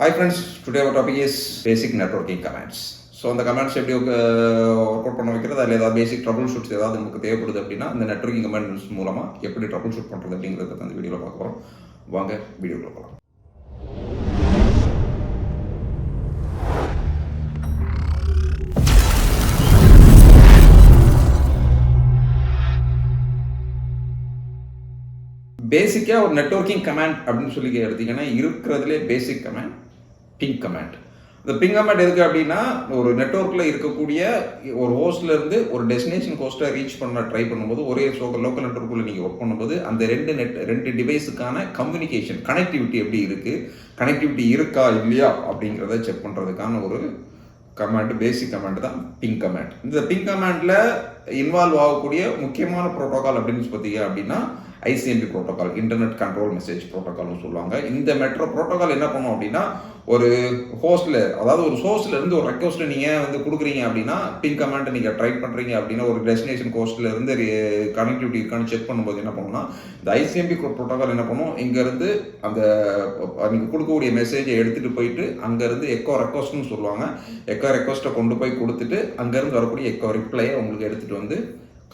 Hi friends, today our topic is basic networking commands. So அந்த comments எப்படி work out பண்ண வைக்கிறது, அதில் ஏதாவது பேசிக் ட்ரபிள் ஷூட்ஸ் ஏதாவது நமக்கு தேவைப்படுது அப்படின்னா அந்த நெட்வொர்க்கிங் கமெண்ட்ஸ் மூலமாக எப்படி ட்ரபிள் ஷூட் பண்ணுறது அப்படிங்கிறத அந்த வீடியோவில் பார்க்க போகிறோம். வாங்க வீடியோவில் போகலாம். பேசிக்காக ஒரு நெட்வொர்க்கிங் கமாண்ட் அப்படின்னு சொல்லி எடுத்தீங்கன்னா இருக்கிறதுலே பேசிக் கமாண்ட் பிங் கமாண்ட். இந்த பிங் கமாண்ட் எதுக்கு அப்படின்னா, ஒரு நெட்வொர்க்கில் இருக்கக்கூடிய ஒரு ஹோஸ்ட்லேருந்து ஒரு டெஸ்டினேஷன் ஹோஸ்ட்டை ரீச் பண்ண ட்ரை பண்ணும்போது, ஒரே லோக்கல் நெட்வொர்க்கில் நீங்கள் ஒர்க் பண்ணும்போது அந்த ரெண்டு டிவைஸுக்கான கம்யூனிகேஷன் கனெக்டிவிட்டி எப்படி இருக்குது, கனெக்டிவிட்டி இருக்கா இல்லையா அப்படிங்கிறத செக் பண்ணுறதுக்கான ஒரு கமாண்ட், பேசிக் கமாண்ட் தான் பிங் கமாண்ட். இந்த பிங் கமாண்டில் இன்வால்வ் ஆகக்கூடிய முக்கியமான ப்ரோட்டோகால் அப்படின்னு பார்த்தீங்க அப்படின்னா ICMP protocol, internet control message ப்ரோட்டோகால்னு சொல்லுவாங்க. இந்த ப்ரோட்டோகால் என்ன பண்ணும் அப்படின்னா, ஒரு ஹோஸ்டில், அதாவது ஒரு சோர்ஸ்ல இருந்து ஒரு ரெக்வஸ்ட்டை நீங்கள் கொடுக்குறீங்க அப்படின்னா, பிங் கமாண்டை நீங்கள் ட்ரை பண்ணுறீங்க அப்படின்னா, ஒரு டெஸ்டினேஷன் ஹோஸ்ட்ல இருந்து கனெக்டிவிட்டி இருக்கான்னு செக் பண்ணும்போது என்ன பண்ணுன்னா, இந்த ஐசிஎம்பி ப்ரோட்டோகால் என்ன பண்ணும், இங்கேருந்து அந்த நீங்கள் கொடுக்கக்கூடிய மெசேஜை எடுத்துகிட்டு போயிட்டு அங்கேருந்து எக்கோ ரெக்வஸ்ட்னு சொல்லுவாங்க, எக்கோ ரெக்வஸ்ட்டை கொண்டு போய் கொடுத்துட்டு அங்கேருந்து வரக்கூடிய எக்கோ ரிப்ளையை உங்களுக்கு எடுத்துகிட்டு வந்து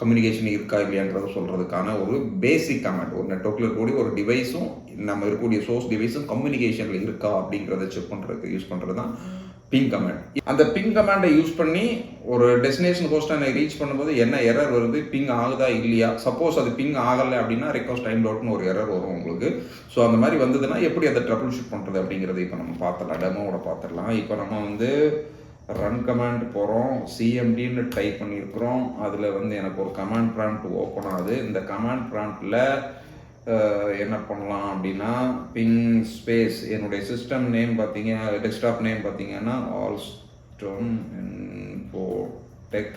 கம்யூனிகேஷன் இருக்கா இல்லையான்றதை சொல்கிறதுக்கான ஒரு பேசிக் கமாண்ட். ஒரு நெட்வொர்க்கில் இருக்கக்கூடிய ஒரு டிவைஸும் நம்ம இருக்கக்கூடிய சோர்ஸ் டிவைஸும் கம்யூனிகேஷனில் இருக்கா அப்படிங்கிறத செக் பண்ணுறதுக்கு யூஸ் பண்ணுறது தான் பிங் கமாண்ட். அந்த பிங் கமாண்டை யூஸ் பண்ணி ஒரு டெஸ்டினேஷன் ஹோஸ்ட்டை ரீச் பண்ணும்போது என்ன எரர் வருது, பிங் ஆகுதா இல்லையா, சப்போஸ் அது பிங் ஆகலை அப்படின்னா ரெக்வஸ்ட் டைம் அவுட்னு ஒரு எரர் வரும் உங்களுக்கு. ஸோ அந்த மாதிரி வந்ததுன்னா எப்படி அதை ட்ரபிள் ஷூட் பண்ணுறது அப்படிங்கிறது இப்போ நம்ம பார்த்துடலாம், டெமோவோட பார்த்துடலாம். இப்போ நம்ம ரன் கமாண்ட் போகிறோம், சிஎம்டின்னு டைப் பண்ணியிருக்கிறோம். அதில் எனக்கு ஒரு கமாண்ட் ப்ராம்ப்ட் ஓப்பன் ஆகுது. இந்த கமாண்ட் ப்ராம்ப்டில் என்ன பண்ணலாம் அப்படின்னா, பிங் ஸ்பேஸ் என்னுடைய சிஸ்டம் நேம் பார்த்தீங்க, டெஸ்க்டாப் நேம் பார்த்தீங்கன்னா ஆல்ஸ்டோன் இன்ஃபோடெக்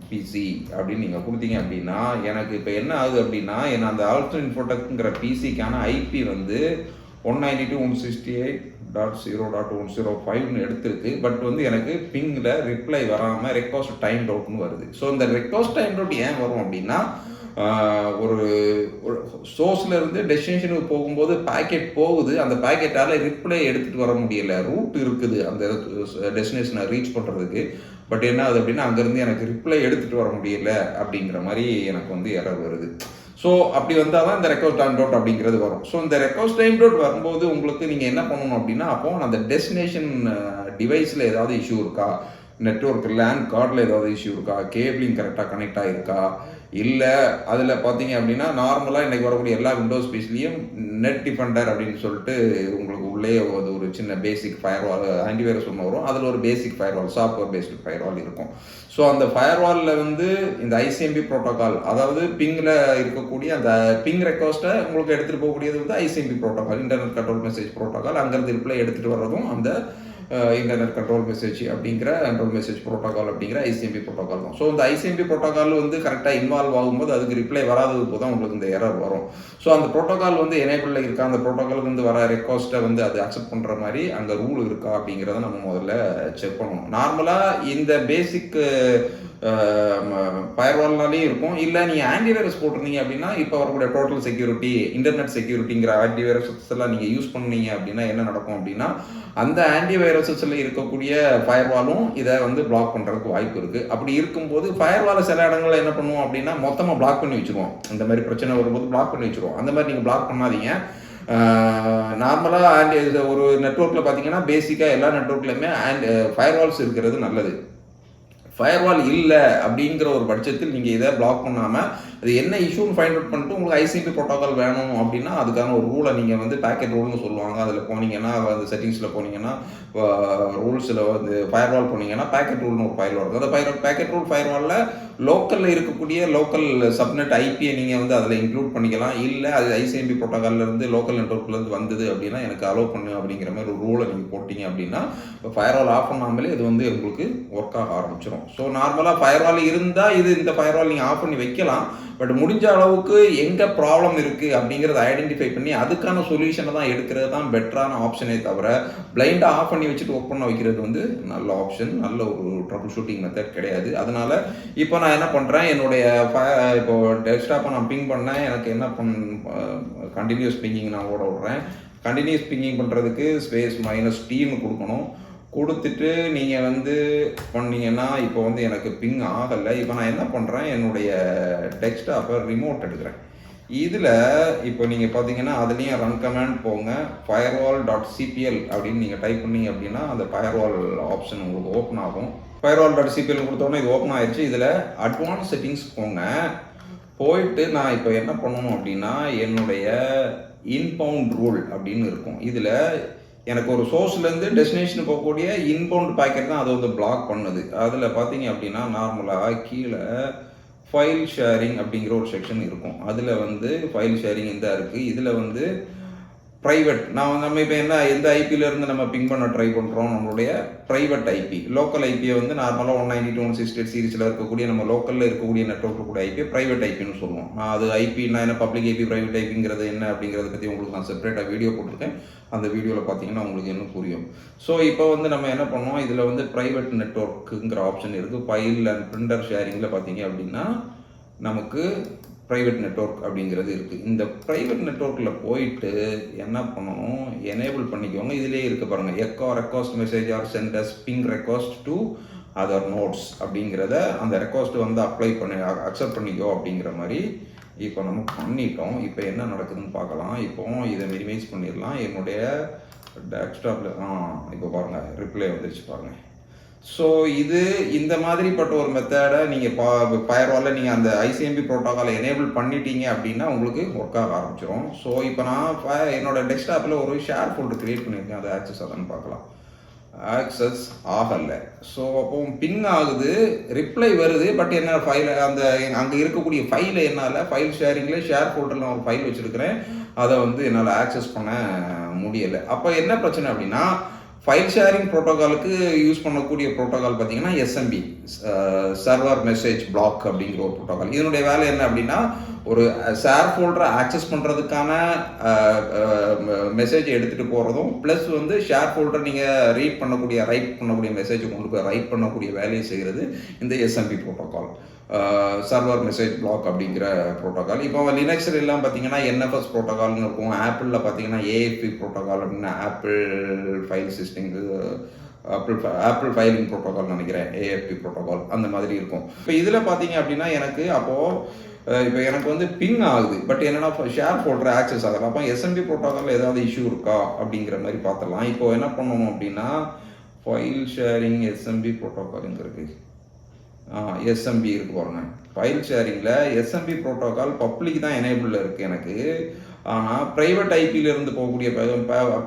-PC அப்படின்னு நீங்கள் கொடுத்தீங்க அப்படின்னா, எனக்கு இப்போ என்ன ஆகுது அப்படின்னா, அந்த ஆல்ஸ்டோன் இன்ஃபோடெக்ங்கிற பிசிக்கான ஐபி 192.168.0.105 எடுத்திருக்கு. பட் எனக்கு பிங்கில் ரிப்ளை வராமல் ரெக்வஸ்ட் டைம் அவுட்னு வருது. ஸோ இந்த ரெக்வஸ்ட் டைம் அவுட் ஏன் வரும் அப்படின்னா, ஒரு சோர்ஸ்ல இருந்து டெஸ்டினேஷனுக்கு போகும்போது பேக்கெட் போகுது, அந்த பேக்கெட்டால் ரிப்ளை எடுத்துகிட்டு வர முடியல, ரூட் இருக்குது அந்த டெஸ்டினேஷனை ரீச் பண்ணுறதுக்கு. பட் என்ன ஆகுது அப்படின்னா, அங்கேருந்து எனக்கு ரிப்ளை எடுத்துகிட்டு வர முடியல அப்படிங்கிற மாதிரி எனக்கு எரர் வருது. ஸோ அப்படி வந்தால் தான் இந்த ரெக்வஸ்ட் டைம் அவுட் அப்படிங்கிறது வரும். ஸோ இந்த ரெக்வஸ்ட் டைம் அவுட் வரும்போது நீங்கள் என்ன பண்ணணும் அப்படின்னா, அப்போ அந்த டெஸ்டினேஷன் டிவைஸில் ஏதாவது இஷ்யூ இருக்கா, நெட்வொர்க் லேண்ட் கார்டில் ஏதாவது இஷ்யூ இருக்கா, கேபிளிங் கரெக்டாக கனெக்ட் ஆகிருக்கா, இல்லை அதில் பார்த்தீங்க அப்படின்னா நார்மலாக இன்றைக்கி வரக்கூடிய எல்லா விண்டோஸ் பீஸ்லேயும் நெட் டிஃபெண்டர் அப்படின்னு சொல்லிட்டு உங்களுக்கு உள்ளே அது ஒரு சின்ன பேசிக் ஃபயர்வால் ஆன்டிவைரஸ் ஒன்று வரும். அதில் ஒரு பேசிக் ஃபயர்வால், சாஃப்ட்வேர் பேஸ்டு ஃபயர்வால் இருக்கும். ஸோ அந்த ஃபயர்வாலில் இந்த ஐசிஎம்பி ப்ரோட்டோகால், அதாவது பிங்கில் இருக்கக்கூடிய அந்த பிங் ரெக்வஸ்ட்டை உங்களுக்கு எடுத்துகிட்டு போகக்கூடியது ICMP protocol, internet control message protocol. அங்கேருந்து ரிப்ளை எடுத்துகிட்டு வர்றதும் அந்த இன்டர்நெட் கண்ட்ரோல் மெசேஜ் அப்படிங்கிற கண்ட்ரோல் மெசேஜ் ப்ரோட்டோகால் அப்படிங்கிற ஐசிஎம்பி ப்ரோட்டோகால் தான். ஸோ இந்த ஐசிஎம்பி ப்ரோட்டோகால் கரெக்டாக இன்வால்வ் ஆகும்போது அதுக்கு ரிப்ளை வராதது போது தான் உங்களுக்கு இந்த எரர் வரும். ஸோ அந்த ப்ரோட்டோகால் எனேபிளில் இருக்கா, அந்த ப்ரோட்டோகாலுக்கு வர ரெக்வஸ்ட்டை அது அக்செப்ட் பண்ணுற மாதிரி அங்கே ரூல் இருக்கா அப்படிங்கிறத நம்ம முதல்ல செக் பண்ணணும். நார்மலாக இந்த பேசிக் ஃபயர்வால்னாலே இருக்கும். இல்லை நீங்கள் ஆன்டிவைரஸ் போட்டிருந்தீங்க அப்படின்னா, இப்போ வரக்கூடிய டோட்டல் செக்யூரிட்டி, இன்டர்நெட் செக்யூரிட்டிங்கிற ஆன்டிவைரஸ் எல்லாம் நீங்கள் யூஸ் பண்ணீங்க அப்படின்னா என்ன நடக்கும் அப்படின்னா, அந்த ஆன்டிவைரஸில் இருக்கக்கூடிய ஃபயர்வாலும் இதை பிளாக் பண்ணுறதுக்கு வாய்ப்பு இருக்குது. அப்படி இருக்கும்போது ஃபயர்வாலை சில இடங்களில் என்ன பண்ணுவோம் அப்படின்னா, மொத்தமாக பிளாக் பண்ணி வச்சுருவோம். இந்த மாதிரி பிரச்சனை வரும்போது பிளாக் பண்ணி வச்சுருவோம். அந்த மாதிரி நீங்கள் பிளாக் பண்ணாதீங்க. நார்மலாக ஒரு நெட்வொர்க்கில் பார்த்தீங்கன்னா பேசிக்காக எல்லா நெட்வொர்க்லையுமே ஃபயர்வால்ஸ் இருக்கிறது நல்லது. ஃபயர்வால் இல்லை அப்படிங்கிற ஒரு பட்சத்தில் நீங்கள் இதை பிளாக் பண்ணாமல் அது என்ன இஷ்யூன்னு ஃபைண்ட் அவுட் பண்ணிட்டு உங்களுக்கு ஐசிஎம்பி ப்ரோட்டோகால் வேணும் அப்படின்னா அதுக்கான ஒரு ரூலை நீங்கள் பேக்கெட் ரூல்னு சொல்லுவாங்க. அதில் போனீங்கன்னா அந்த செட்டிங்ஸில் போனீங்கன்னா ரூல்ஸில் ஃபயர்வால் போனீங்கன்னா பேக்கெட் ரூல்னு ஒரு ஃபயர்வால் இருக்குது. அந்த பேக்கெட் ரூல் ஃபயர்வாலில் லோக்கலில் இருக்கக்கூடிய லோக்கல் சப்நெட் ஐபியை நீங்கள் அதில் இன்க்ளூட் பண்ணிக்கலாம். இல்லை அது ஐசிஎம்பி ப்ரோட்டோகால்லேருந்து லோக்கல் நெட்வொர்க்லேருந்து வந்தது அப்படின்னா எனக்கு அலோவ் பண்ணு அப்படிங்கிற மாதிரி ஒரு ரூலை நீங்கள் போட்டிங்க அப்படின்னா ஃபயர்வால் ஆஃப் பண்ணாமலே இது உங்களுக்கு ஒர்க் ஆக ஆரம்பிச்சிடும். ஸோ நார்மலாக ஃபயர்வால் இருந்தால் இந்த ஃபயர்வால் நீங்கள் ஆஃப் பண்ணி வைக்கலாம். பட் முடிஞ்ச அளவுக்கு எங்கே ப்ராப்ளம் இருக்குது அப்படிங்கிறத ஐடென்டிஃபை பண்ணி அதுக்கான சொல்யூஷனை தான் எடுக்கிறது தான் பெட்டரான ஆப்ஷனே தவிர பிளைண்டாக ஆஃப் பண்ணி வச்சுட்டு ஒர்க் பண்ண வைக்கிறது நல்ல ஆப்ஷன், நல்ல ஒரு ட்ரபிள் ஷூட்டிங் மெத்தட் கிடையாது. அதனால் இப்போ நான் என்ன பண்ணுறேன், என்னுடைய இப்போ டெஸ்க்டாப்பை நான் பிங் பண்ணேன், எனக்கு என்ன கண்டினியூஸ் பிங்கிங் நான் ஓட விடுறேன். கண்டினியூஸ் பிங்கிங் பண்ணுறதுக்கு ஸ்பேஸ் -Tன்னு கொடுக்கணும். கொடுத்துட்டு நீங்கள் வந்து பண்ணீங்கன்னா இப்போ வந்து எனக்கு பிங் ஆகலை. இப்போ நான் என்ன பண்ணுறேன், என்னுடைய டெஸ்க்டாப்பை ரிமோட் எடுக்கிறேன். இதில் இப்போ நீங்கள் பார்த்தீங்கன்னா அதுலேயும் ரன் கமாண்ட் போங்க, firewall.cpl அப்படின்னு நீங்கள் டைப் பண்ணீங்க அப்படின்னா அந்த ஃபயர்வால் ஆப்ஷன் உங்களுக்கு ஓப்பன் ஆகும். firewall.cpl கொடுத்தோன்னே இது ஓப்பன் ஆயிடுச்சு. இதில் அட்வான்ஸ் செட்டிங்ஸ் போங்க. போயிட்டு நான் இப்போ என்ன பண்ணணும் அப்படின்னா என்னுடைய இன்பவுண்ட் ரூல் அப்படின்னு இருக்கும். இதில் எனக்கு ஒரு சோர்ஸ்லேருந்து டெஸ்டினேஷன் போகக்கூடிய இன்பவுண்ட் பாக்கெட் தான் அதை வந்து பிளாக் பண்ணுது. அதில் பார்த்தீங்க அப்படின்னா நார்மலாக கீழே ஃபைல் ஷேரிங் அப்படிங்கிற ஒரு செக்ஷன் இருக்கும். அதில் வந்து ஃபைல் ஷேரிங் இந்த இருக்குது. இதில் வந்து ப்ரைவேட் நம்ம இப்போ எந்த ஐபியிலேருந்து நம்ம பிங் பண்ண ட்ரை பண்ணுறோம், நம்மளுடைய ப்ரைவேட் ஐபி. லோக்கல் ஐபியை வந்து நார்மலாக 192.168 சீரிஸில் இருக்கக்கூடிய நம்ம லோக்கலில் இருக்கக்கூடிய நெட்வொர்க்கில் கூட ஐபி ப்ரைவேட் ஐபின்னு சொல்லுவோம். நான் அது ஐபின்னா என்ன, பப்ளிக் ஐபி ப்ரைவேட் ஐபிங்கிறது என்ன அப்படிங்கிறத பற்றி உங்களுக்கு நான் செப்பரேட்டாக வீடியோ போட்டிருக்கேன். அந்த வீடியோவில் பார்த்தீங்கன்னா உங்களுக்கு என்ன புரியும். ஸோ இப்போ வந்து நம்ம என்ன பண்ணோம், இதில் வந்து ப்ரைவேட் நெட்வொர்க்குங்கிற ஆப்ஷன் இருக்குது. ஃபைல் அண்ட் பிரிண்டர் ஷேரிங்கில் பார்த்தீங்க அப்படின்னா நமக்கு ப்ரைவேட் நெட்வொர்க் அப்படிங்கிறது இருக்குது. இந்த ப்ரைவேட் நெட்வொர்க்கில் போயிட்டு என்ன பண்ணணும், எனேபிள் பண்ணிக்கோங்க. இதிலே இருக்க பாருங்கள், request message are sent as ping request to other nodes அப்படிங்கிறத அந்த ரெக்வஸ்ட் வந்து அக்செப்ட் பண்ணிக்கோ அப்படிங்கிற மாதிரி இப்போ நம்ம பண்ணிட்டோம். இப்போ என்ன நடக்குதுன்னு பார்க்கலாம். இப்போ இதை மினிமைஸ் பண்ணிடலாம். என்னுடைய டெஸ்க்டாப்பில் இப்போ பாருங்கள் ரிப்ளை வந்துருச்சு பாருங்கள். ஸோ இது இந்த மாதிரிப்பட்ட ஒரு மெத்தடை நீங்கள் ஃபயர்வாலில் நீங்கள் அந்த ஐசிஎம்பி ப்ரோட்டோக்காலை எனேபிள் பண்ணிட்டீங்க அப்படின்னா உங்களுக்கு ஒர்க் ஆக ஆரம்பிச்சிடும். ஸோ இப்போ நான் என்னோட டெஸ்க்டாப்பில் ஒரு ஷேர் ஃபோல்டர் க்ரியேட் பண்ணியிருக்கேன். அது ஆக்சஸ் ஆகுதுன்னு பார்க்கலாம். ஆக்சஸ் ஆகலை. ஸோ அப்போ பிங் ஆகுது, ரிப்ளை வருது. பட் என்ன ஃபைல் அந்த அங்கே இருக்கக்கூடிய ஃபைலை என்னால் ஃபைல் ஷேரிங்கில் ஷேர் ஃபோல்டரில் நான் ஒரு ஃபைல் வச்சுருக்கிறேன், அதை வந்து என்னால் ஆக்சஸ் பண்ண முடியலை. அப்போ என்ன பிரச்சனை அப்படின்னா, ஃபைல் ஷேரிங் ப்ரோட்டோகாலுக்கு யூஸ் பண்ணக்கூடிய ப்ரோட்டோகால் பார்த்தீங்கன்னா எஸ்எம்பி, சர்வர் மெசேஜ் பிளாக் அப்படிங்கிற ஒரு ப்ரோட்டோகால். இதனுடைய வேலை என்ன அப்படின்னா, ஒரு ஷேர் ஃபோல்டரை ஆக்சஸ் பண்ணுறதுக்கான மெசேஜை எடுத்துகிட்டு போகிறதும் ப்ளஸ் வந்து ஷேர் ஃபோல்டர் நீங்கள் ரைட் பண்ணக்கூடிய மெசேஜை கொண்டு போய் ரைட் பண்ணக்கூடிய வேலையை செய்கிறது இந்த SMB protocol, server message block அப்படிங்கிற ப்ரோட்டோகால். இப்போ லினக்ஸில் எல்லாம் பார்த்தீங்கன்னா என்எஃப்எஸ் ப்ரோட்டோகால்னு இருக்கும். ஆப்பிளில் பார்த்தீங்கன்னா ஏஎஃப்பி ப்ரோட்டோகால் அப்படின்னா ஆப்பிள் ஃபைல் சிஸ்டிங்கு, ஆப்பிள் ஃபைலிங் ப்ரோட்டோகால் நினைக்கிறேன், ஏஎஃப்பி ப்ரோட்டோகால் அந்த மாதிரி இருக்கும். இப்போ இதில் பார்த்தீங்க அப்படின்னா எனக்கு அப்போது இப்போ எனக்கு வந்து பிங் ஆகுது. பட் என்னென்னா ஷேர் ஃபோல்டர் ஆக்சஸ் ஆகலாம். அப்போ எஸ்எம்பி ப்ரோட்டோகாலில் ஏதாவது இஷ்யூ இருக்கா அப்படிங்கிற மாதிரி பார்த்துலாம். இப்போ என்ன பண்ணணும் அப்படின்னா, ஃபைல் ஷேரிங் எஸ்எம்பி ப்ரோட்டோகாலுங்க இருக்குது. எஸ்எம்பி இருக்கு பாருங்க. ஃபைல் ஷேரிங்கில் எஸ்எம்பி ப்ரோட்டோகால் பப்ளிக் தான் எனேபிளில் இருக்குது எனக்கு. ஆனால் ப்ரைவேட் ஐபியிலேருந்து போகக்கூடிய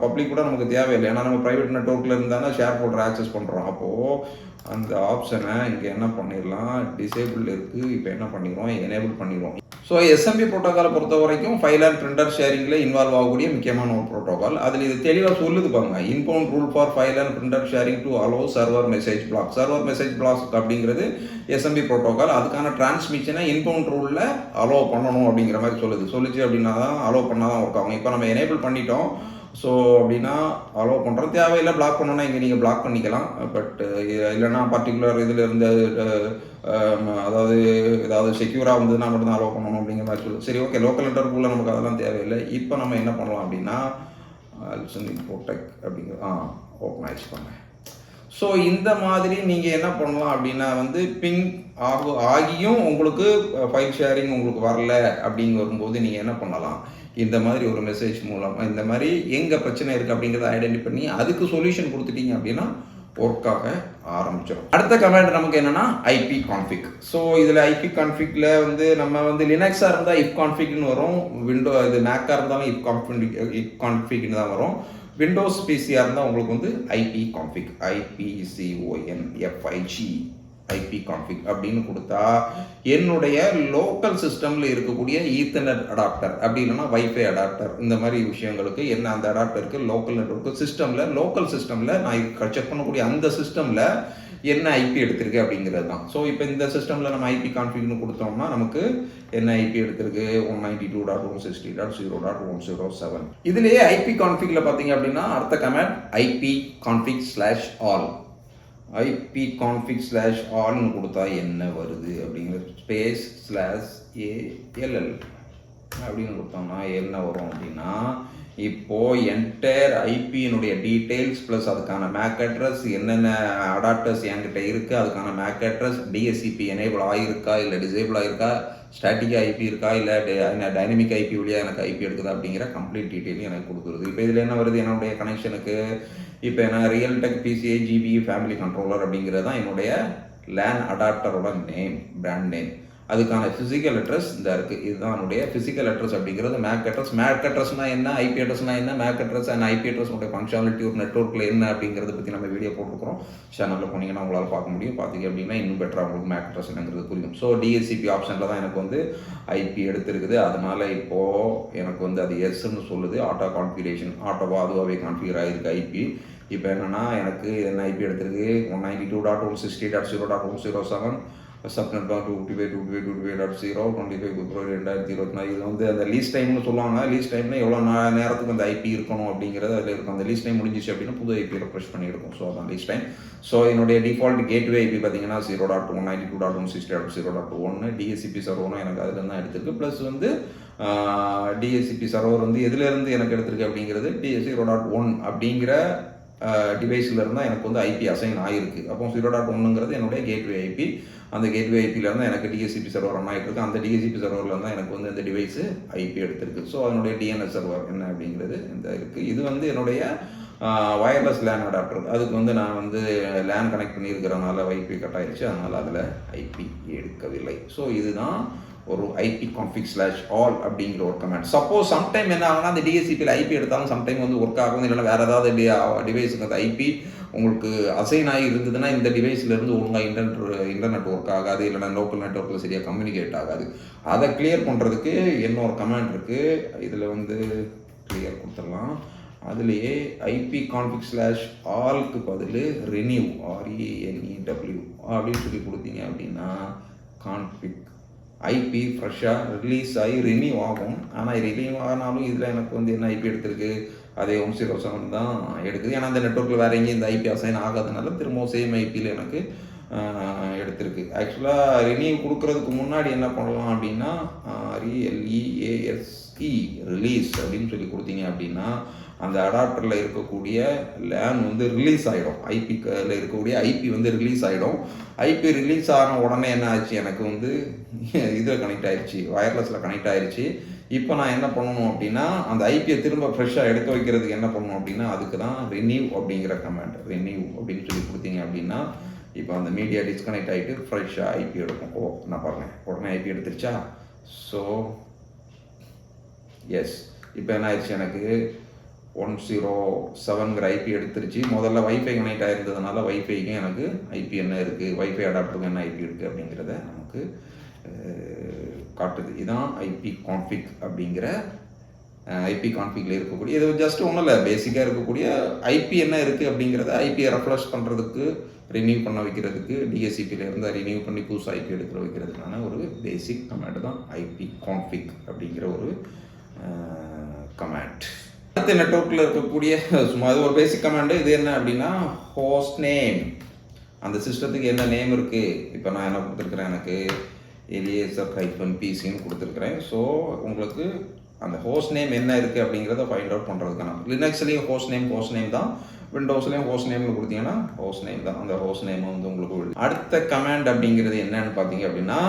பப்ளிக் கூட நமக்கு தேவையில்லை. ஏன்னா நம்ம ப்ரைவேட் நெட்வொர்க்கில் இருந்தால் ஷேர் ஃபோல்டர் ஆக்சஸ் பண்ணுறோம். அப்போது அந்த ஆப்ஷனை இங்கே என்ன பண்ணிடலாம், டிசேபிள் இருக்குது. இப்போ என்ன பண்ணிடுவோம், எனேபிள் பண்ணிடுவோம். ஸோ எஸ்எம்பி ப்ரோட்டோகாலை பொறுத்த வரைக்கும் ஃபைல் அண்ட் பிரிண்டர் ஷேரிங்கில் இன்வால்வ் ஆகக்கூடிய முக்கியமான ஒரு ப்ரோட்டோகால். அதில் இது தெளிவாக சொல்லுது பாருங்க, inbound rule for file and printer sharing to allow server message block. Server message block அப்படிங்கிறது எஸ்எம்பி ப்ரோட்டோகால். அதுக்கான டிரான்ஸ்மிஷனை இன்பவுண்ட் ரூலில் அலோ பண்ணணும் அப்படிங்கிற மாதிரி சொல்லுச்சு அப்படின்னா தான் அலோ பண்ணால் தான் ஒர்க் ஆகும். இப்போ நம்ம எனேபிள் பண்ணிட்டோம். ஸோ அப்படின்னா அலோவ் பண்ணுறோம். தேவையில்லை பிளாக் பண்ணணும்னா இங்கே நீங்கள் பிளாக் பண்ணிக்கலாம். பட் இல்லைன்னா பர்டிகுலர் இதில் இருந்து அதாவது ஏதாவது செக்யூராக வந்ததுன்னா மட்டும்தான் அலோவ் பண்ணணும் அப்படிங்கிற மாதிரி சொல்லுது. சரி, ஓகே, லோக்கல் நெட்வொர்க்குள்ளே நமக்கு அதெல்லாம் தேவையில்லை. இப்போ நம்ம என்ன பண்ணலாம் அப்படின்னா ப்ரோடெக்ட் அப்படிங்கிற ஓப்பன் ஆகிடுச்சுப்பாங்க. ஸோ இந்த மாதிரி நீங்கள் என்ன பண்ணலாம் அப்படின்னா வந்து பிங் ஆகியும் உங்களுக்கு ஃபைல் ஷேரிங் உங்களுக்கு வரல அப்படிங்க வரும்போது நீங்கள் என்ன பண்ணலாம், இந்த மாதிரி ஒரு மெசேஜ் மூலமாக இந்த மாதிரி எங்கே பிரச்சனை இருக்குது அப்படிங்கிறத ஐடென்டிஃபை பண்ணி அதுக்கு சொல்யூஷன் கொடுத்துட்டீங்க அப்படின்னா ஒர்க் ஆக ஆரம்பிச்சிடும். அடுத்த கமாண்ட் நமக்கு என்னன்னா ஐபி கான்ஃபிக். ஸோ இதில் ஐபி கான்ஃபிக்ல வந்து நம்ம வந்து லினக்ஸாக இருந்தால் இஃப் கான்ஃபிக்னு வரும், இது மேக்காக இருந்தாலும் இஃப் கான்ஃபிக்னு தான் வரும். விண்டோஸ் பிசியாக இருந்தால் உங்களுக்கு வந்து IP config, IPCONFIG IP config அப்படின்னு கொடுத்தா என்னுடைய லோக்கல் சிஸ்டமில் இருக்கக்கூடிய ஈத்தர்நெட் அடாப்டர் அப்படி இல்லைன்னா வைஃபை அடாப்டர் இந்த மாதிரி விஷயங்களுக்கு என்ன அந்த அடாப்டருக்கு லோக்கல் நெட்வொர்க்கு சிஸ்டமில் லோக்கல் சிஸ்டமில் நான் செக் பண்ணக்கூடிய அந்த சிஸ்டமில் என்ன ஐபி எடுத்திருக்கு அப்படிங்கிறது தான். ஸோ இப்போ இந்த சிஸ்டமில் நம்ம ஐபி கான்ஃபிக்னு கொடுத்தோம்னா நமக்கு என்ன ஐபி எடுத்திருக்கு 192.168.0.107. இதுலேயே ஐபி கான்ஃபிகில் பார்த்தீங்க அப்படின்னா அடுத்த command IP config /all. IP config /allன்னு கொடுத்தா என்ன வருது அப்படிங்கிற /ALL அப்படின்னு கொடுத்தோம்னா என்ன வரும் அப்படின்னா இப்போது என்டையர் ஐபியினுடைய டீட்டெயில்ஸ் ப்ளஸ் அதுக்கான மேக் அட்ரஸ், என்னென்ன அடாப்டர்ஸ் என்கிட்ட இருக்குது, அதுக்கான மேக் அட்ரஸ், டிஎஸ்சிபி எனேபிள் ஆகிருக்கா இல்லை டிசேபிள் ஆகிருக்கா, ஸ்டாட்டிக் ஐபி இருக்கா இல்லை டைனமிக் ஐபி வழியாக எனக்கு ஐபி எடுக்குதா அப்படிங்கிற கம்ப்ளீட் டீட்டெயிலும் எனக்கு கொடுக்குறது. இப்போ இதில் என்ன வருது, என்னுடைய கனெக்ஷனுக்கு இப்போ என்ன Realtek PCI GB family controller அப்படிங்கிறது தான் என்னுடைய லேன் அடாப்டரோட நேம், பிராண்ட் நேம். அதுக்கான ஃபிசிக்கல் அட்ரஸ் இந்த இருக்குது. இதுதான் என்னுடைய ஃபிசிக்கல் அட்ரஸ் அப்படிங்கிறது. மேக் அட்ரஸ், மேக் அட்ரஸ்னால் என்ன, ஐபி அட்ரஸ்னால் என்ன, மேக் அட்ரஸ் அண்ட் ஐபி அட்ரஸோடைய ஃபங்க்ஷனாலிட்டி ஒரு நெட்வொர்க்கில் என்ன அப்படிங்கிறத பற்றி நம்ம வீடியோ போட்டிருக்கிறோம். சேனலில் போனீங்கன்னா உங்களால் பார்க்க முடியும். பார்த்தீங்க அப்படின்னா இன்னும் பெட்டராக உங்களுக்கு மேக் அட்ரஸ் என்னங்கிறது புரியும். ஸோ டிஎஸ்சிபி ஆப்ஷனில் தான் எனக்கு வந்து ஐபி எடுத்துருக்குது. அதனால் இப்போது எனக்கு வந்து அது எஸ்ன்னு சொல்லுது. ஆட்டோ கான்ஃபிகரேஷன் ஆட்டோவாக அதுவாகவே கான்ஃபிகர் ஆகிருக்கு ஐபி. இப்போ என்னென்னா எனக்கு என்ன ஐபி எடுத்திருக்கு 192.168.0.107 சப்நெட் 255.255.0 25 பிப்ரவரி 2024. இது வந்து அந்த லீஸ் டைம்னு சொல்லுவாங்க. லீஸ் டைம்னா எவ்வளோ நேரத்துக்கு அந்த ஐபி இருக்கணும் அப்படிங்கிறது அதில் இருக்கும். அந்த லீஸ் டைம் முடிஞ்சிச்சு அப்படின்னா புது ஐபி ரெஃப்ரெஷ் பண்ணி எடுக்கும். ஸோ அதான் லீஸ் டைம். ஸோ என்னுடைய டிஃபால்ட் கேட்வே ஐபி பார்த்தீங்கன்னா 0.192.168.0.1 டிஎஸ்சிபி சர்வரும் எனக்கு அதில் தான் எடுத்திருக்கு. ப்ளஸ் வந்து டிஎஸ்சிபி சர்வர் வந்து எதுலேருந்து எனக்கு எடுத்திருக்கு அப்படிங்கிறது 0.1 அப்படிங்கிற டிவைஸில் இருந்தால் எனக்கு வந்து ஐபி அசைன் ஆகிருக்கு. அப்போ 0.1ங்கிறது என்னுடைய கேட்வே ஐபி. அந்த கேட்வே ஐபியில் இருந்தால் எனக்கு டிஎஸ்சிபி சர்வர் ரன் ஆகிட்டு இருக்கு. அந்த டிஎஸ்சிபி சர்வரில் இருந்தால் எனக்கு வந்து இந்த டிவைஸு ஐபி எடுத்திருக்கு. ஸோ அதனுடைய டிஎன்எஸ் சர்வர் என்ன அப்படிங்கிறது இந்த இருக்குது. இது வந்து என்னுடைய வயர்லெஸ் லேன் அடாப்டர். அதுக்கு வந்து நான் வந்து லேன் கனெக்ட் பண்ணியிருக்கிறனால வைஃபை கட் ஆயிடுச்சு. அதனால் அதில் ஐபி எடுக்கவில்லை. ஸோ இதுதான் ஒரு ஐபி config/all அப்படிங்கிற ஒரு கமெண்ட். சப்போஸ் சம்டைம் என்ன ஆகுனா அந்த டிஎஸ்சிபியில் ஐபி எடுத்தாலும் சம்டைம் வந்து ஒர்க் ஆகும். இல்லைன்னா வேறு ஏதாவது டிவைஸுக்கு அந்த ஐபி உங்களுக்கு அசைன் ஆகி இருந்ததுன்னா இந்த டிவைஸ்லேருந்து ஒழுங்காக இன்டர்நெட் ஒர்க் ஆகாது, இல்லைனா லோக்கல் நெட்ஒர்க்கில் சரியாக கம்யூனிகேட் ஆகாது. அதை கிளியர் பண்ணுறதுக்கு இன்னொரு கமெண்ட் இருக்குது. இதில் வந்து கிளியர் கொடுத்துடலாம். அதுலேயே ஐபி config/allக்கு பதில் renew RENEW அப்படின்னு சொல்லி கொடுத்தீங்க அப்படின்னா கான்ஃபிக் ஐபி ஃப்ரெஷ்ஷாக ரிலீஸ் ஆகி ரினியூ ஆகும். ஆனால் ரினியூ ஆனாலும் இதில் எனக்கு வந்து என்ன ஐபி எடுத்திருக்கு, அதே 107 தான் எடுக்குது. ஏன்னா அந்த நெட்வொர்க்கில் வேறு எங்கேயும் இந்த ஐபி அசைன் ஆகாதனால திரும்பவும் சேம் ஐபியில் எனக்கு எடுத்திருக்கு. ஆக்சுவலாக ரினியூ கொடுக்குறதுக்கு முன்னாடி என்ன பண்ணலாம் அப்படின்னா RELEASE ரிலீஸ் அப்படின்னு சொல்லி கொடுத்தீங்க அப்படின்னா அந்த அடாப்டரில் இருக்கக்கூடிய லேன் வந்து ரிலீஸ் ஆகிடும். ஐபியில் இருக்கக்கூடிய ஐபி வந்து ரிலீஸ் ஆகிடும். ஐபி ரிலீஸ் ஆன உடனே என்ன ஆச்சு, எனக்கு வந்து இதில் கனெக்ட் ஆகிடுச்சு, வயர்லெஸில் கனெக்ட் ஆகிடுச்சு. இப்போ நான் என்ன பண்ணணும் அப்படின்னா அந்த ஐபியை திரும்ப ஃப்ரெஷ்ஷாக எடுக்க வைக்கிறதுக்கு என்ன பண்ணணும் அப்படின்னா அதுக்கு தான் renew அப்படிங்கிற கமெண்ட். renew அப்படின்னு சொல்லி கொடுத்தீங்க அப்படின்னா இப்போ அந்த மீடியா டிஸ்கனெக்ட் ஆகிட்டு ஃப்ரெஷ்ஷாக ஐபி எடுக்கும். ஓ நான் பாருங்கள் உடனே ஐபி எடுத்துருச்சா. ஸோ எஸ் இப்போ என்ன ஆயிடுச்சு, எனக்கு 107ங்கிற ஐபி எடுத்துருச்சு. முதல்ல வைஃபை கனெக்ட் ஆகிருந்ததுனால வைஃபைக்கும் எனக்கு ஐபி என்ன இருக்குது, வைஃபை அடாப்டருக்கு என்ன ஐபி இருக்குது அப்படிங்கிறத நமக்கு காட்டுது. இதுதான் ஐபி கான்ஃபிக் அப்படிங்கிற ஐபி கான்ஃபிகில் இருக்கக்கூடிய, இது ஜஸ்ட் ஒன்றும் இல்லை, பேசிக்காக இருக்கக்கூடிய ஐபி என்ன இருக்குது அப்படிங்கிறத ஐபியை ரெஃப்ரெஷ் பண்ணுறதுக்கு, ரினியூ பண்ண வைக்கிறதுக்கு, டிஎஸ்சிபியில் இருந்தால் ரினியூ பண்ணி புதுசு ஐபி எடுக்கிற வைக்கிறதுக்கான ஒரு பேசிக் கமாண்ட் தான் ஐபி கான்ஃபிக் அப்படிங்கிற ஒரு கமாண்ட். அடுத்த நெட்வொர்க்கில் இருக்கக்கூடிய சும்மா அது ஒரு பேசிக் கமாண்டு. இது என்ன அப்படின்னா ஹோஸ்ட் நேம், அந்த சிஸ்டத்துக்கு என்ன நேம் இருக்குது. இப்போ நான் என்ன கொடுத்துருக்குறேன், எனக்கு Eliezer-PCன்னு கொடுத்துருக்குறேன். ஸோ உங்களுக்கு அந்த ஹோஸ்ட் நேம் என்ன இருக்குது அப்படிங்கிறத ஃபைண்ட் அவுட் பண்ணுறதுக்கான லினக்ஸ்லேயும் ஹோஸ்ட் நேம் தான், விண்டோஸ்லேயும் ஹோஸ்ட் நேம்னு கொடுத்தீங்கன்னா ஹோஸ்ட் நேம் தான். அந்த ஹோஸ்ட் நேம் வந்து உங்களுக்கு அடுத்த கமாண்ட் அப்படிங்கிறது என்னன்னு பார்த்தீங்க அப்படின்னா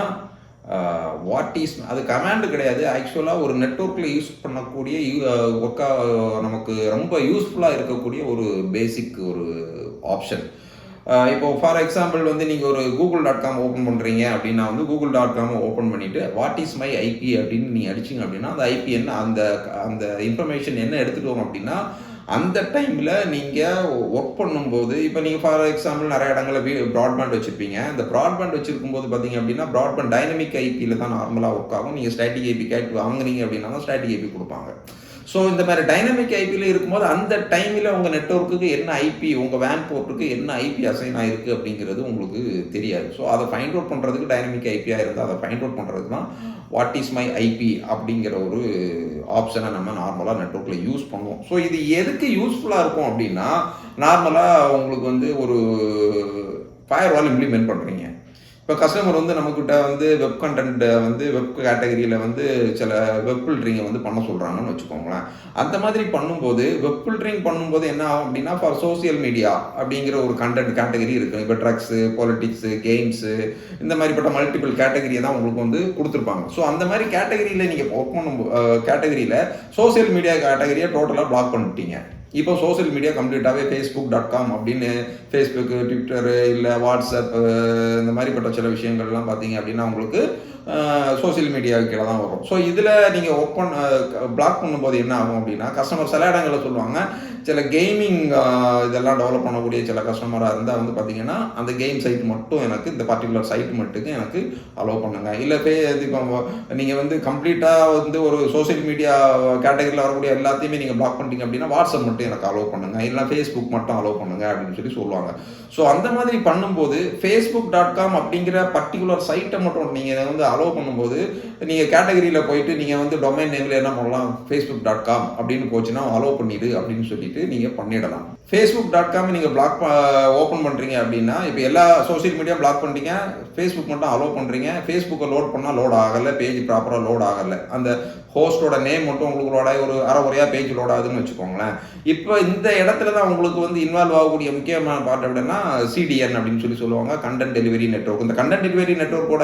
வாட் இஸ், அது கமாண்டு கிடையாது, ஆக்சுவலாக ஒரு நெட்வொர்க்கில் யூஸ் பண்ணக்கூடிய நமக்கு ரொம்ப யூஸ்ஃபுல்லாக இருக்கக்கூடிய ஒரு பேசிக் ஒரு ஆப்ஷன். இப்போ ஃபார் எக்ஸாம்பிள் வந்து நீங்கள் ஒரு google.com ஓப்பன் பண்ணுறீங்க அப்படின்னா வந்து google.com ஓப்பன் பண்ணிவிட்டு வாட் இஸ் மை ஐபி அப்படின்னு நீங்கள் அடிச்சிங்க அப்படின்னா அந்த ஐபி என்ன, அந்த இன்ஃபர்மேஷன் என்ன எடுத்துகிட்டு வரும் அப்படின்னா அந்த டைமில் நீங்கள் ஒர்க் பண்ணும்போது, இப்போ நீங்கள் ஃபார் எக்ஸாம்பிள் நிறைய இடங்களில் ப்ராட்பேண்ட் வச்சுருப்பீங்க. இந்த ப்ராட்பேண்ட் வச்சுருக்கும்போது பார்த்தீங்க அப்படின்னா ப்ராட்பேண்ட் டைனமிக் ஐபியில் தான் நார்மலாக ஒர்க் ஆகும். நீங்கள் ஸ்டாட்டிக் ஐபி கேட்டு வாங்குறீங்க அப்படின்னா தான் ஸ்டாட்டிக் ஐபி கொடுப்பாங்க. ஸோ இந்த மாதிரி டைனமிக் ஐபியில் இருக்கும்போது அந்த டைமில் உங்கள் நெட்வொர்க்குக்கு என்ன ஐபி, உங்கள் வேன் போர்ட்டுக்கு என்ன ஐபி அசைன் ஆகிருக்கு அப்படிங்கிறது உங்களுக்கு தெரியாது. ஸோ அதை ஃபைண்ட் அவுட் பண்ணுறதுக்கு டைனமிக் ஐபியாக இருந்தால் அதை ஃபைண்ட் அவுட் பண்ணுறதுக்கு தான் வாட் இஸ் மை ஐபி அப்படிங்கிற ஒரு ஆப்ஷனை நம்ம நார்மலாக நெட்வொர்க்கில் யூஸ் பண்ணுவோம். ஸோ இது எதுக்கு யூஸ்ஃபுல்லாக இருக்கும் அப்படின்னா, நார்மலாக உங்களுக்கு வந்து ஒரு ஃபயர்வால் இம்ப்ளிமெண்ட் பண்ணுறீங்க. இப்போ கஸ்டமர் வந்து நம்மக்கிட்ட வந்து வெப் கண்டென்ட் வந்து வெப் கேட்டகரியில் வந்து சில வெப் ஃபில்டரிங்கை வந்து பண்ண சொல்கிறாங்கன்னு வச்சுக்கோங்களேன். அந்த மாதிரி பண்ணும்போது வெப் ஃபில்டரிங் பண்ணும்போது என்ன ஆகும் அப்படின்னா, ஃபார் சோசியல் மீடியா அப்படிங்கிற ஒரு கண்டென்ட் கேட்டகரி இருக்குது. இப்போ ட்ரக்ஸு, பொலிட்டிக்ஸு, கேம்ஸு, இந்த மாதிரிப்பட்ட மல்டிபிள் கேட்டகரியை தான் உங்களுக்கு வந்து கொடுத்துருப்பாங்க. ஸோ அந்த மாதிரி கேட்டகரியில் நீங்கள் ஒர்க் பண்ணும்போது கேட்டகரியில் சோசியல் மீடியா கேட்டகரியை டோட்டலாக பிளாக் பண்ணிட்டீங்க. இப்போ சோசியல் மீடியா கம்ப்ளீட்டாகவே facebook.com அப்படின்னு ஃபேஸ்புக்கு, ட்விட்டரு, இல்லை வாட்ஸ்அப், இந்த மாதிரிப்பட்ட சில விஷயங்கள்லாம் பார்த்தீங்க அப்படின்னா உங்களுக்கு சோசியல் மீடியாவுக்கு கீழே தான் வரும். ஸோ இதில் நீங்கள் ஒர்க் பிளாக் பண்ணும்போது என்ன ஆகும் அப்படின்னா, கஸ்டமர் சில இடங்களில் சொல்லுவாங்க, சில கேமிங் இதெல்லாம் டெவலப் பண்ணக்கூடிய சில கஸ்டமராக இருந்தால் வந்து பார்த்தீங்கன்னா, அந்த கேம் சைட் மட்டும் எனக்கு இந்த பர்டிகுலர் சைட் மட்டுக்கு எனக்கு அலோவ் பண்ணுங்கள். இல்லை இப்போ நீங்கள் வந்து கம்ப்ளீட்டாக வந்து ஒரு சோசியல் மீடியா கேட்டகரியில் வரக்கூடிய எல்லாத்தையுமே நீங்கள் பிளாக் பண்ணிட்டீங்க அப்படின்னா, வாட்ஸ்அப் மட்டும் எனக்கு அலோவ் பண்ணுங்கள், இல்லை ஃபேஸ்புக் மட்டும் அலோவ் பண்ணுங்கள் அப்படின்னு சொல்லுவாங்க. ஸோ அந்த மாதிரி பண்ணும்போது facebook.com அப்படிங்கிற பர்டிகுலர் சைட்டை மட்டும் நீங்கள் வந்து அலோவ் பண்ணும்போது, நீங்கள் கேட்டகரியில் போயிட்டு நீங்கள் வந்து டொமைன் நேமில் என்ன பண்ணலாம், facebook.com அப்படின்னு போச்சுன்னா அலோவ் பண்ணிடு அப்படின்னு சொல்லிட்டு நீங்கள் பண்ணிடலாம். facebook.com நீங்கள் பிளாக் ஓப்பன் பண்ணுறீங்க அப்படின்னா, இப்போ எல்லா சோசியல் மீடியா பிளாக் பண்ணிட்டீங்க, ஃபேஸ்புக் மட்டும் அலோவ் பண்ணுறீங்க. ஃபேஸ்புக்கை லோட் பண்ணால் லோட் ஆகலை, பேஜ் ப்ராப்பராக லோட் ஆகலை, அந்த ஹோஸ்டோட நேம் மட்டும் உங்களுக்கு லோட் ஆகி ஒரு அரைகுறையாக பேஜ் லோட் ஆகுதுன்னு வச்சுக்கோங்களேன். இப்போ இந்த இடத்துல தான் உங்களுக்கு வந்து இன்வால்வ் ஆகக்கூடிய முக்கியமான பார்ட் அப்படின்னா சிடிஎன் அப்படின்னு சொல்லுவாங்க, கண்டென்ட் டெலிவரி நெட்வொர்க். இந்த கண்டென்ட் டெலிவரி நெட்வொர்க்கோட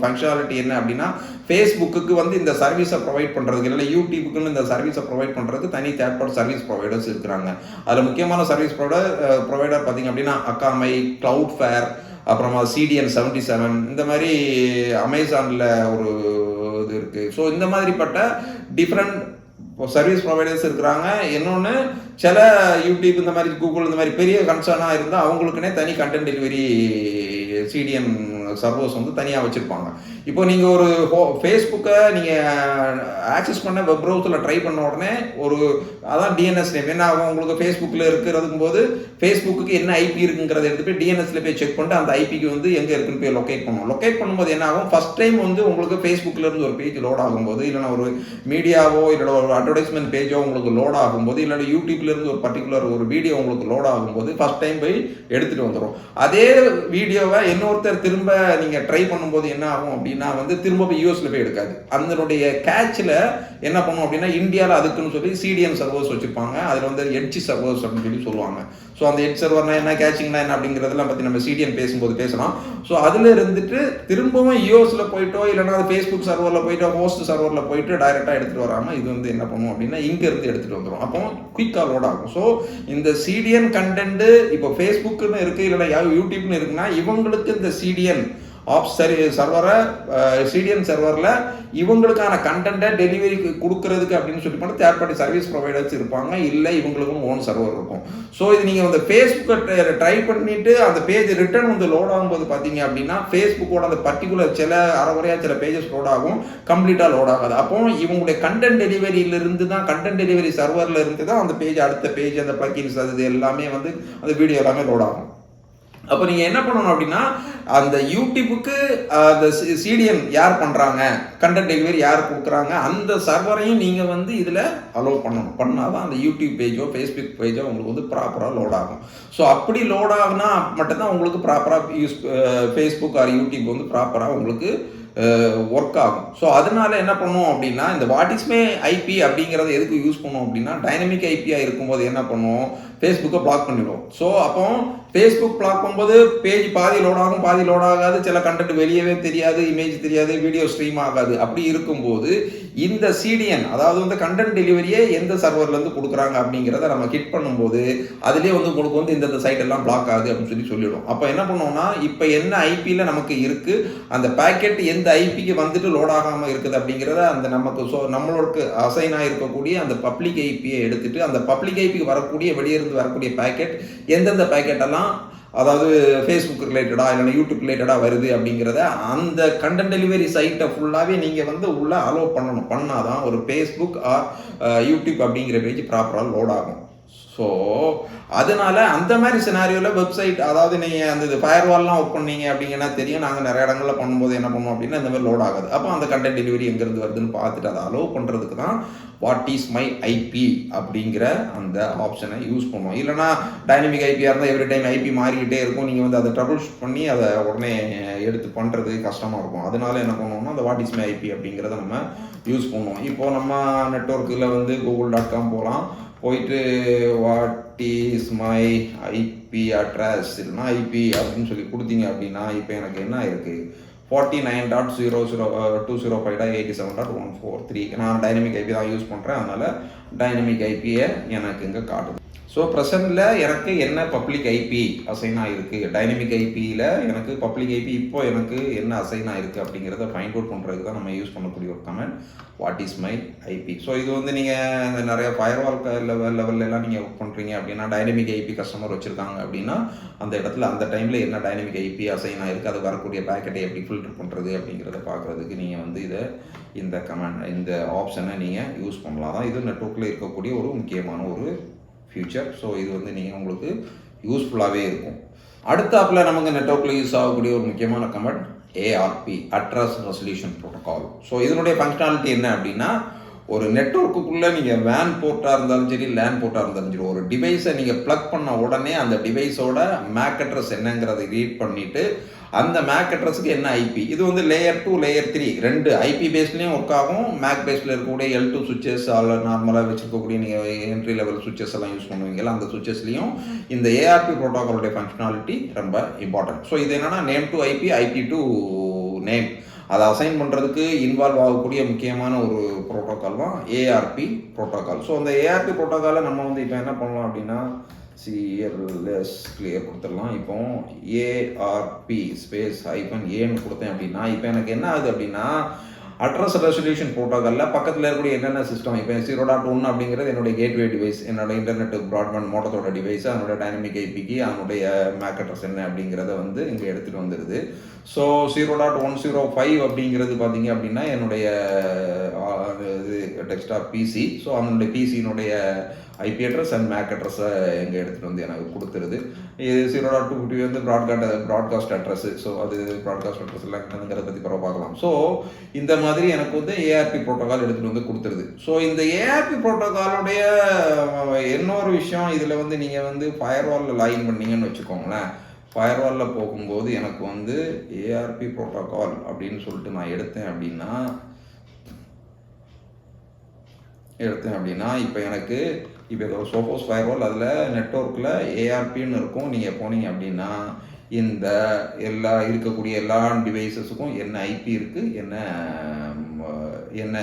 ஃபங்க்ஷனாலிட்டி என்ன அப்படின்னா, ஃபேஸ்புக்கு வந்து இந்த சர்வீஸை ப்ரொவைட் பண்ணுறதுக்கு, இல்லை யூடியூபுக்குன்னு இந்த சர்வீஸை ப்ரொவைட் பண்ணுறதுக்கு தனி தேர்ட் பார்ட்டி சர்வீஸ் ப்ரொவைடர்ஸ் இருக்கிறாங்க. அதில் முக்கியமான சர்வீஸ் ப்ரொவைடர் பார்த்தீங்க அப்படின்னா அகாமை, கிளவுட்ஃபேர், அப்புறமா CDN 77, இந்த மாதிரி அமேசானில் ஒரு இது இருக்குது. ஸோ இந்த மாதிரிப்பட்ட டிஃப்ரெண்ட் சர்வீஸ் ப்ரொவைடர்ஸ் இருக்கிறாங்க. இன்னொன்று சில யூடியூப், இந்த மாதிரி கூகுள், இந்த மாதிரி பெரிய கன்சர்னாக இருந்தால் அவங்களுக்குன்னே தனி கண்டென்ட் டெலிவரி CDN சர்வர்ஸ் வந்து தனியாக வச்சுருப்பாங்க. இப்போ நீங்கள் ஒரு ஃபேஸ்புக்கை நீங்கள் ஆக்சஸ் பண்ண வெப் ப்ரௌசரில் ட்ரை பண்ண உடனே அதான் டிஎன்எஸ் நேம் என்ன ஆகும், உங்களுக்கு ஃபேஸ்புக்கில் இருக்கிறதுக்கும் போது ஃபேஸ்புக்கு என்ன ஐபி இருக்குங்கிறத எடுத்து போய் டிஎன்எஸ்ல போய் செக் பண்ணிட்டு அந்த ஐபிக்கு வந்து எங்கே இருக்குன்னு போய் லொக்கேட் பண்ணுவோம். லொக்கேட் பண்ணும்போது என்ன ஆகும், ஃபர்ஸ்ட் டைம் வந்து உங்களுக்கு ஃபேஸ்புக்கில் இருந்து ஒரு பேஜ் லோட் ஆகும்போது, இல்லைனா ஒரு மீடியாவோ இல்லை ஒரு அட்வர்டைஸ்மெண்ட் பேஜோ உங்களுக்கு லோட் ஆகும்போது, இல்லைனா யூடியூப்ல இருந்து ஒரு பர்டிகுலர் ஒரு வீடியோ உங்களுக்கு லோட் ஆகும்போது ஃபர்ஸ்ட் டைம் போய் எடுத்துகிட்டு வந்துடும். அதே வீடியோவை இன்னொருத்தர் திரும்ப நீங்கள் ட்ரை பண்ணும்போது என்ன ஆகும் அப்படின்னா வந்து திரும்ப போய் யூஎஸ்ல போய் எடுக்காது. அதனுடைய கேட்சில் என்ன பண்ணும் அப்படின்னா, இந்தியாவில் அதுக்குன்னு சொல்லி சிடிஎன் சர்வர்ஸ் வச்சுருப்பாங்க. அதில் வந்து எட்ஜ் சர்வர்ஸ் அப்படின்னு சொல்லுவாங்க. ஸோ அந்த எட்ஜ் சர்வர்னா என்ன, கேட்சிங்னா என்ன அப்படிங்கிறதெல்லாம் பற்றி நம்ம சிடிஎன் பேசும்போது பேசலாம். ஸோ அதில் இருந்துட்டு திரும்பவும் யூஎஸ்ல போயிட்டோ இல்லைனா அது ஃபேஸ்புக் சர்வரில் போயிட்டோ ஹோஸ்ட் சர்வரில் போயிட்டு டைரெக்டாக எடுத்துகிட்டு வராமல் இது வந்து என்ன பண்ணும் அப்படின்னா இங்கேருந்து எடுத்துகிட்டு வந்துடும். அப்போ குயிக்காக லோட் ஆகும். ஸோ இந்த சிடிஎன் கண்டென்ட்டு இப்போ ஃபேஸ்புக்குன்னு இருக்குது, இல்லைனா யூடியூப்னு இருக்குன்னா இவங்களுக்கு இந்த சிடிஎன் சர்வரை சிடிஎன் சர்வரில் இவங்களுக்கான கண்டென்ட்டை டெலிவரிக்கு கொடுக்கறதுக்கு அப்படின்னு சொல்லி பண்ண தேர்ட் பார்ட்டி சர்வீஸ் ப்ரொவைடர்ஸ் இருப்பாங்க, இல்லை இவங்களுக்கும் ஓன் சர்வர் இருக்கும். ஸோ இது நீங்கள் அந்த ஃபேஸ்புக்கை ட்ரை பண்ணிட்டு அந்த பேஜ் ரிட்டர்ன் வந்து லோட் ஆகும்போது பார்த்தீங்க அப்படின்னா ஃபேஸ்புக்கோட அந்த பர்டிகுலர் சில அரைகுறையாக சில பேஜஸ் லோட் ஆகும், கம்ப்ளீட்டாக லோட் ஆகாது. அப்போ இவங்களுடைய கண்டென்ட் டெலிவரியிலிருந்து தான், கண்டென்ட் டெலிவரி சர்வரில் இருந்து தான் அந்த பேஜ், அடுத்த பேஜ், அந்த பிளக்கின்ஸ், அது எல்லாமே வந்து அந்த வீடியோ எல்லாமே லோட் ஆகும். அப்போ நீங்கள் என்ன பண்ணணும் அப்படின்னா, அந்த யூடியூபுக்கு அந்த சிடிஎன் யார் பண்ணுறாங்க, கண்டென்ட் டெலிவரி யார் கொடுக்குறாங்க, அந்த சர்வரையும் நீங்கள் வந்து இதில் அலோவ் பண்ணணும். பண்ணால் தான் அந்த யூடியூப் பேஜோ ஃபேஸ்புக் பேஜோ உங்களுக்கு வந்து ப்ராப்பராக லோட் ஆகும். ஸோ அப்படி லோட் ஆகுனா மட்டும்தான் உங்களுக்கு ப்ராப்பராக ஃபேஸ்புக் ஆர் யூடியூப் வந்து ப்ராப்பராக உங்களுக்கு ஒர்க் ஆகும். ஸோ அதனால என்ன பண்ணுவோம் அப்படின்னா, இந்த வாட்டிஸ்மே ஐபி அப்படிங்கிறத எதுக்கு யூஸ் பண்ணுவோம் அப்படின்னா, டைனமிக் ஐபியாக இருக்கும்போது என்ன பண்ணுவோம், ஃபேஸ்புக்கை பிளாக் பண்ணிடுவோம். ஸோ அப்போ ஃபேஸ்புக் பிளாக் பண்ணும்போது பேஜ் பாதி லோட் ஆகும், பாதி லோட் ஆகாது, சில கண்டென்ட் வெளியவே தெரியாது, இமேஜ் தெரியாது, வீடியோ ஸ்ட்ரீம் ஆகாது. அப்படி இருக்கும்போது இந்த சிடிஎன், அதாவது வந்து கண்டென்ட் டெலிவரியே எந்த சர்வர்லேருந்து கொடுக்குறாங்க அப்படிங்கிறத நம்ம கிளிக் பண்ணும்போது அதுலேயே வந்து உங்களுக்கு வந்து இந்த சைட் எல்லாம் பிளாக் ஆகுது அப்படின்னு சொல்லிவிடும். அப்போ என்ன பண்ணுவோம்னா, இப்போ என்ன ஐபியில் நமக்கு இருக்குது, அந்த பேக்கெட் எந்த ஐபிக்கு வந்துட்டு லோட் ஆகாமல் இருக்குது அப்படிங்கிறத அந்த நமக்கு நம்மளுக்கு அசைனாக இருக்கக்கூடிய அந்த பப்ளிக் ஐபியை எடுத்துட்டு, அந்த பப்ளிக் ஐபிக்கு வரக்கூடிய வெளியிருந்து வரக்கூடிய பேக்கெட் எந்தெந்த பேக்கெட்டெல்லாம், அதாவது ஃபேஸ்புக் ரிலேட்டடாக இல்லைனா யூடியூப் ரிலேட்டடாக வருது அப்படிங்கிறத அந்த கண்டென்ட் டெலிவரி சைட்டை ஃபுல்லாகவே நீங்கள் வந்து உள்ளே அலோவ் பண்ணணும். பண்ணால் தான் ஒரு ஃபேஸ்புக் ஆர் யூடியூப் அப்படிங்கிற பேஜ் ப்ராப்பராக லோட் ஆகும். ஸோ அதனால அந்த மாதிரி சினாரியோவில் வெப்சைட், அதாவது நீங்கள் அந்த ஃபயர்வால்லாம் ஒர்க் பண்ணீங்க அப்படிங்கன்னா தெரியும், நாங்கள் நிறைய இடங்களில் பண்ணும்போது என்ன பண்ணுவோம் அப்படின்னா இந்த மாதிரி லோட் ஆகாது. அப்போ அந்த கண்டென்ட் டெலிவரி எங்கேருந்து வருதுன்னு பார்த்துட்டு அதை அலோவ் பண்ணுறதுக்கு தான் வாட் இஸ் மை ஐபி அப்படிங்கிற அந்த ஆப்ஷனை யூஸ் பண்ணுவோம். இல்லைனா டைனமிக் ஐபியாக இருந்தால் எவ்ரி டைம் ஐபி மாறிக்கிட்டே இருக்கும், நீங்கள் வந்து அதை ட்ரபிள் ஷூட் பண்ணி அதை உடனே எடுத்து பண்ணுறது கஷ்டமாக இருக்கும். அதனால என்ன பண்ணுவோம்னா அந்த வாட் இஸ் மை ஐபி அப்படிங்கிறத நம்ம யூஸ் பண்ணுவோம். இப்போது நம்ம நெட்வொர்க்கில் வந்து google.com போகலாம், போயிட்டு what is my IP address இல்லைனா ஐபி அப்படின்னு சொல்லி கொடுத்தீங்க அப்படின்னா இப்போ எனக்கு என்ன இருக்குது 49.00205.87.143. நான் டைனமிக் ஐபி தான் யூஸ் பண்ணுறேன், அதனால் டைனமிக் ஐபியை எனக்கு இங்கே காட்டுது. ஸோ ப்ரெசண்டில் எனக்கு என்ன பப்ளிக் ஐபி அசைன் ஆகிருக்கு, டைனமிக் ஐபியில் எனக்கு பப்ளிக் ஐபி இப்போ எனக்கு என்ன அசைன் ஆகிருக்கு அப்படிங்கிறத ஃபைண்ட் அவுட் பண்ணுறதுக்கு தான் நம்ம யூஸ் பண்ணக்கூடிய ஒரு comment what is my IP. So இது வந்து நீங்கள் நிறைய ஃபயர்வால் லெவல்லாம் நீங்கள் ஒர்க் பண்ணுறீங்க அப்படின்னா டைனமிக் ஐபி கஸ்டமர் வச்சுருக்காங்க அப்படின்னா அந்த இடத்துல அந்த டைமில் என்ன டைனமிக் ஐபி அசைன் ஆகிருக்கு, அது வரக்கூடிய பேக்கெட்டை எப்படி ஃபில்டர் பண்ணுறது அப்படிங்கிறத பார்க்குறதுக்கு நீங்கள் வந்து இந்த கமெண்ட் இந்த ஆப்ஷனை நீங்கள் யூஸ் பண்ணலாம். தான் இது நெட்வொர்க்கில் இருக்கக்கூடிய ஒரு முக்கியமான ஒரு ஃபியூச்சர். ஸோ இது வந்து நீங்கள் உங்களுக்கு யூஸ்ஃபுல்லாகவே இருக்கும். அடுத்தாப்பில் நமக்கு நெட்வொர்க்கில் யூஸ் ஆகக்கூடிய ஒரு முக்கியமான command ARP, address resolution protocol. So இதனுடைய ஃபங்க்ஷனாலிட்டி என்ன அப்படின்னா, ஒரு நெட்வொர்க்குள்ளே நீங்கள் வேன் போர்ட்டாக இருந்தாலும் சரி லேன் போர்ட்டாக இருந்தாலும் சரி ஒரு டிவைஸை நீங்கள் ப்ளக் பண்ண உடனே அந்த டிவைஸோட மேக் அட்ரஸ் என்னங்கிறதை ரீட் பண்ணிவிட்டு அந்த மேக் அட்ரஸுக்கு என்ன ஐபி, இது வந்து லேயர் 2 லேயர் 3 ரெண்டு ஐபி பேஸ்லேயும் ஒர்க் ஆகும். மேக் பேஸில் இருக்கக்கூடிய L2 சுவிச்சஸ் நார்மலாக வச்சுருக்கக்கூடிய நீங்கள் என்ட்ரி லெவல் சுவிச்சஸ் எல்லாம் யூஸ் பண்ணுவீங்களா, அந்த சுவிச்சஸ்லையும் இந்த ஏஆர்பி ப்ரோட்டோகாலுடைய ஃபங்க்ஷனாலிட்டி ரொம்ப இம்பார்ட்டன்ட். ஸோ இது என்னென்னா name to IP, IP to name, அதை அசைன் பண்ணுறதுக்கு இன்வால்வ் ஆகக்கூடிய முக்கியமான ஒரு ப்ரோட்டோக்கால் தான் ஏஆர்பி ப்ரோட்டோக்கால். ஸோ அந்த ஏஆர்பி ப்ரோட்டோக்காலை நம்ம வந்து இப்போ என்ன பண்ணலாம் அப்படின்னா சிஎல்எஸ் கிளியர் கொடுத்துடலாம். இப்போ ஏஆர்பி ஸ்பேஸ் -ஏன்னு கொடுத்தேன் அப்படின்னா இப்போ எனக்கு என்ன ஆகுது அப்படின்னா அட்ரஸ் ரெசல்யூஷன் ப்ரோட்டோக்காலில் பக்கத்தில் இருக்கக்கூடிய என்னென்ன சிஸ்டம், இப்போ 0.1 அப்படிங்கிறது என்னுடைய கேட்வே டிவைஸ், என்னோட இன்டர்நெட் ப்ராட்பேண்ட் மோட்டத்தோட டிவைஸ், அதனுடைய டைனமிக் ஐபிக்கு அதனுடைய மேக் அட்ரஸ் என்ன அப்படிங்கிறத வந்து இங்கே எடுத்துகிட்டு வந்துடுது. ஸோ 0.105 அப்படிங்கிறது பார்த்தீங்க அப்படின்னா என்னுடைய இது டெஸ்க்டாப் பிசி. ஸோ அதனுடைய பிசியினுடைய ஐபி அட்ரஸ் அண்ட் மேக் அட்ரஸை எங்கே எடுத்துகிட்டு வந்து எனக்கு கொடுத்துருது. இது 0.250 வந்து ப்ராட்காஸ்ட் அட்ரஸ். ஸோ அது ப்ராட்காஸ்ட் அட்ரஸ் இல்லைங்கிறத பற்றி பிறகு பார்க்கலாம். ஸோ இந்த மாதிரி எனக்கு வந்து ஏஆர்பி ப்ரோட்டோகால் எடுத்துகிட்டு வந்து கொடுத்துருது. ஸோ இந்த ஏஆர்பி ப்ரோட்டோகாலுடைய இன்னொரு விஷயம், இதில் வந்து நீங்கள் வந்து ஃபயர்வாலில் லாகின் பண்ணீங்கன்னு வச்சுக்கோங்களேன், ஃபயர்வாலில் போகும்போது எனக்கு வந்து ஏஆர்பி ப்ரோட்டோகால் அப்படின்னு சொல்லிட்டு நான் எடுத்தேன் அப்படின்னா இப்போ எனக்கு இப்போ சோபோஸ் ஃபயர்வால் அதில் நெட்வொர்க்கில் ஏஆர்பின்னு இருக்கும். நீங்கள் போனீங்க அப்படின்னா இந்த இருக்கக்கூடிய எல்லா டிவைசஸுக்கும் என்ன ஐபி இருக்குது, என்ன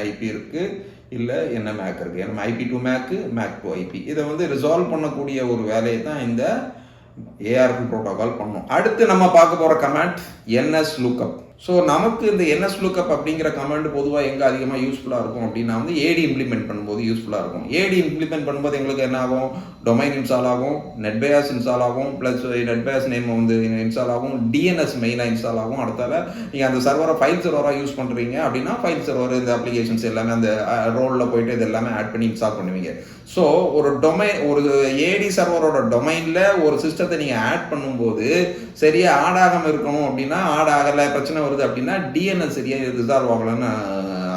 ஐபி இருக்குது, இல்லை என்ன மேக் இருக்குது, என்ன IP to MAC, MAC to IP, இதை வந்து ரிசால்வ் பண்ணக்கூடிய ஒரு வேலையை தான் இந்த ஏஆர்பி ப்ரோட்டோகால் பண்ணும். அடுத்து நம்ம பார்க்க போகிற கமெண்ட் என்எஸ் லுக்கப். ஸோ நமக்கு இந்த என்எஸ் லுக்கப் அப்படிங்கிற கமெண்ட் பொதுவாக எங்கே அதிகமாக யூஸ்ஃபுல்லாக இருக்கும் அப்படின்னா வந்து ஏடி இம்ப்ளிமெண்ட் பண்ணும்போது யூஸ்ஃபுல்லாக இருக்கும். ஏடி இம்ப்ளிமெண்ட் பண்ணும்போது எங்களுக்கு என்ன ஆகும், டொமைன் இன்ஸ்டால் ஆகும், நெட்பயாஸ் இன்ஸ்டால் ஆகும், ப்ளஸ் நெட்பயாஸ் நேம் வந்து இன்ஸ்டால் ஆகும், டிஎன்எஸ் மெயினாக இன்ஸ்டால் ஆகும். அடுத்தால நீங்கள் அந்த சர்வரை ஃபைல் சர்வராக யூஸ் பண்ணுறீங்க அப்படின்னா ஃபைல் சர்வர் இந்த அப்ளிகேஷன்ஸ் எல்லாமே அந்த ரோலில் போயிட்டு இது எல்லாமே ஆட் பண்ணி இன்ஸ்டால் பண்ணுவீங்க. ஸோ ஒரு ஏடி சர்வரோட டொமைனில் ஒரு சிஸ்டத்தை நீங்கள் ஆட் பண்ணும்போது சரியாக ஆட் ஆகாமல் இருக்கணும் அப்படின்னா, ஆட் ஆகலை பிரச்சனை வருது அப்படின்னா டிஎன்எஸ் சரியாக ரிசால்வ் ஆகலைன்னு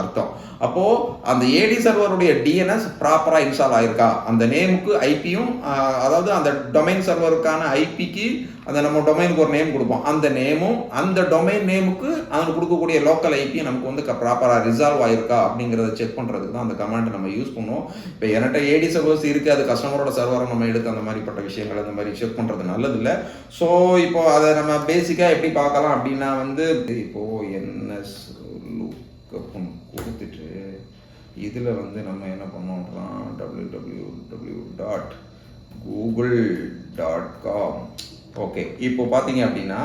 அர்த்தம். அப்போது அந்த ஏடி சர்வருடைய டிஎன்எஸ் ப்ராப்பராக இன்ஸ்டால் ஆகிருக்கா, அந்த நேமுக்கு ஐபியும், அதாவது அந்த டொமைன் சர்வருக்கான ஐபிக்கு அந்த நம்ம டொமைனுக்கு ஒரு நேம் கொடுப்போம், அந்த நேமும் அந்த டொமைன் நேமுக்கு அதுக்கு கொடுக்கக்கூடிய லோக்கல் ஐபியும் நமக்கு வந்து ப்ராப்பராக ரிசால்வ் ஆகிருக்கா அப்படிங்கிறத செக் பண்ணுறதுக்கு தான் அந்த கமாண்டை நம்ம யூஸ் பண்ணுவோம். இப்போ என்கிட்ட ஏடி சர்வர்ஸ் இருக்குது, அது கஸ்டமரோட சர்வரை நம்ம எடுத்து அந்த மாதிரிப்பட்ட விஷயங்கள் அந்த மாதிரி செக் பண்ணுறது நல்லதில்லை. ஸோ இப்போ அதை நம்ம பேசிக்காக எப்படி பார்க்கலாம் அப்படின்னா வந்து இப்போது என்எஸ் லுக்கப்பும் கொடுத்துட்டு இதில் வந்து நம்ம என்ன பண்ணோம்னா www.google.com. ஓகே, இப்போ பார்த்தீங்க அப்படின்னா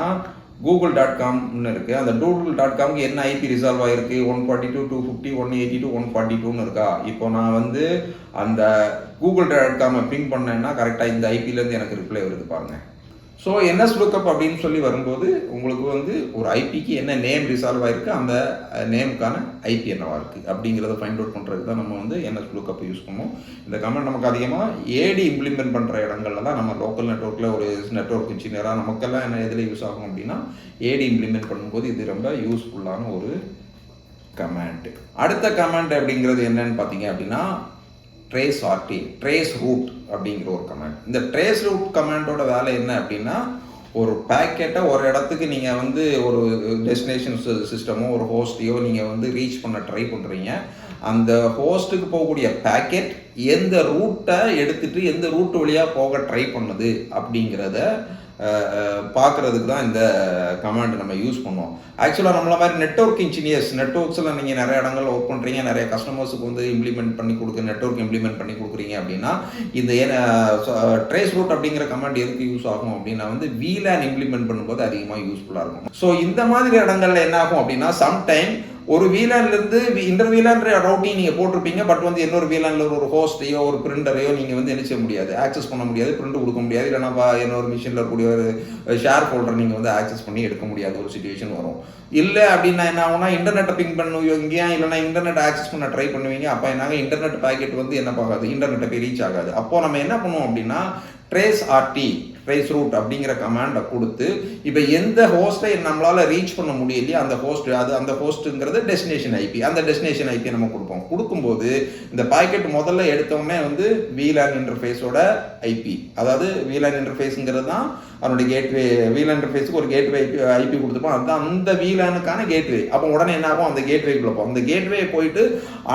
google.comனு இருக்குது. அந்த google.comக்கு என்ன ஐபி ரிசால்வ் ஆகிருக்கு, 142.250, 182, 142ன்னு இருக்கா. இப்போ நான் வந்து அந்த google.com பிங் பண்ணேன்னா கரெக்டாக இந்த ஐபிலேருந்து எனக்கு ரிப்ளை வருது பாருங்கள். ஸோ என்எஸ் லுக்கப் அப்படின்னு சொல்லி வரும்போது உங்களுக்கு வந்து ஒரு ஐபிக்கு என்ன நேம் ரிசால்வ் ஆகிருக்கு, அந்த நேமுக்கான ஐபி என்னவா இருக்குது அப்படிங்கிறத ஃபைண்ட் அவுட் பண்ணுறதுக்கு தான் நம்ம வந்து என்எஸ் லுக்கப் யூஸ் பண்ணுவோம். இந்த கமெண்ட் நமக்கு அதிகமாக ஏடி இம்ப்ளிமெண்ட் பண்ணுற இடங்கள்ல தான், நம்ம லோக்கல் நெட்ஒர்க்கில் ஒரு நெட்ஒர்க் இன்ஜினியராக நமக்கெல்லாம் என்ன எதில் யூஸ் ஆகும் அப்படின்னா ஏடி இம்ப்ளிமெண்ட் பண்ணும்போது இது ரொம்ப யூஸ்ஃபுல்லான ஒரு கமெண்ட். அடுத்த கமெண்ட் அப்படிங்கிறது என்னன்னு பார்த்தீங்க அப்படின்னா ட்ரேஸ் ஆர்டி, ட்ரேஸ் ரூட் அப்படிங்கிற ஒரு கமெண்ட். இந்த ட்ரேஸ் ரூட் கமெண்டோட வேலை என்ன அப்படின்னா, ஒரு பேக்கெட்டை ஒரு இடத்துக்கு நீங்கள் வந்து ஒரு டெஸ்டினேஷன் சிஸ்டமோ ஒரு ஹோஸ்ட்டையோ நீங்கள் வந்து ரீச் பண்ண ட்ரை பண்ணுறீங்க. அந்த ஹோஸ்ட்டுக்கு போகக்கூடிய பேக்கெட் எந்த ரூட்டை எடுத்துகிட்டு எந்த ரூட் வழியாக போக ட்ரை பண்ணுது அப்படிங்கிறத பார்க்குறதுக்கு தான் இந்த கமாண்ட் நம்ம யூஸ் பண்ணுவோம். ஆக்சுவலாக நம்மள மாதிரி நெட்வொர்க் இன்ஜினியர்ஸ், நெட்வொர்க்ஸில் நீங்கள் நிறைய இடங்களில் ஒர்க் பண்ணுறீங்க, நிறைய கஸ்டமர்ஸுக்கு வந்து இம்ப்ளிமெண்ட் பண்ணி நெட்வொர்க் இம்ப்ளிமெண்ட் பண்ணி கொடுக்குறீங்க அப்படின்னா இந்த ட்ரேஸ் ரூட் அப்படிங்கிற கமாண்ட் எதுக்கு யூஸ் ஆகும் அப்படின்னா வந்து VLAN இம்ப்ளிமெண்ட் பண்ணும்போது அதிகமாக யூஸ்ஃபுல்லாக இருக்கும். ஸோ இந்த மாதிரி இடங்கள்ல என்ன ஆகும் அப்படின்னா சம்டைம் ஒரு VLANலேருந்து இன்டர் ரவுட்டிங் நீங்கள் போட்டிருப்பீங்க, பட் வந்து இன்னொரு VLANல ஒரு ஹோஸ்ட்டையோ ஒரு பிரிண்டரையோ நீங்கள் வந்து என்ன செய்ய முடியாது, ஆக்சஸ் பண்ண முடியாது, பிரிண்ட் கொடுக்க முடியாது, இல்லைனா இன்னொரு மிஷினில் இருக்கக்கூடிய ஒரு ஷேர் ஃபோல்டர் நீங்கள் வந்து ஆக்சஸ் பண்ணி எடுக்க முடியாத ஒரு சுச்சுவேஷன் வரும். இல்லை அப்படின்னா என்ன ஆகும்னா இன்டர்நெட்டை பிங் பண்ணுவீங்க, இல்லைனா இன்டர்நெட் ஆக்சஸ் பண்ண ட்ரை பண்ணுவீங்க. அப்போ என்னாங்க இன்டர்நெட் பேக்கெட் வந்து என்ன பார்க்காது, இன்டர்நெட்டை போய் ரீச் ஆகாது. அப்போது நம்ம என்ன பண்ணுவோம் அப்படின்னா ட்ரேஸ் ஆர்டி, ட்ரேஸ் ரூட் அப்படிங்கிற கமாண்டை கொடுத்து இப்போ எந்த ஹோஸ்ட்டை நம்மளால் ரீச் பண்ண முடியலையே அந்த ஹோஸ்ட்டுங்கிறது டெஸ்டினேஷன் ஐபி, அந்த டெஸ்டினேஷன் ஐபி நம்ம கொடுப்போம். கொடுக்கும்போது இந்த பாக்கெட் முதல்ல எடுத்தோடனே வந்து VLAN இன்டர்ஃபேஸோட ஐபி, அதாவது VLAN இன்டர்ஃபேஸுங்கிறது தான் அதனுடைய கேட்வே. VLAN இன்டர்ஃபேஸுக்கு ஒரு கேட்வே ஐபி கொடுத்துப்போம், அதுதான் அந்த VLANுக்கான கேட்வே. அப்போ உடனே என்ன ஆகும், அந்த கேட்வேக்குள்ள போகும். அந்த கேட்வே போயிட்டு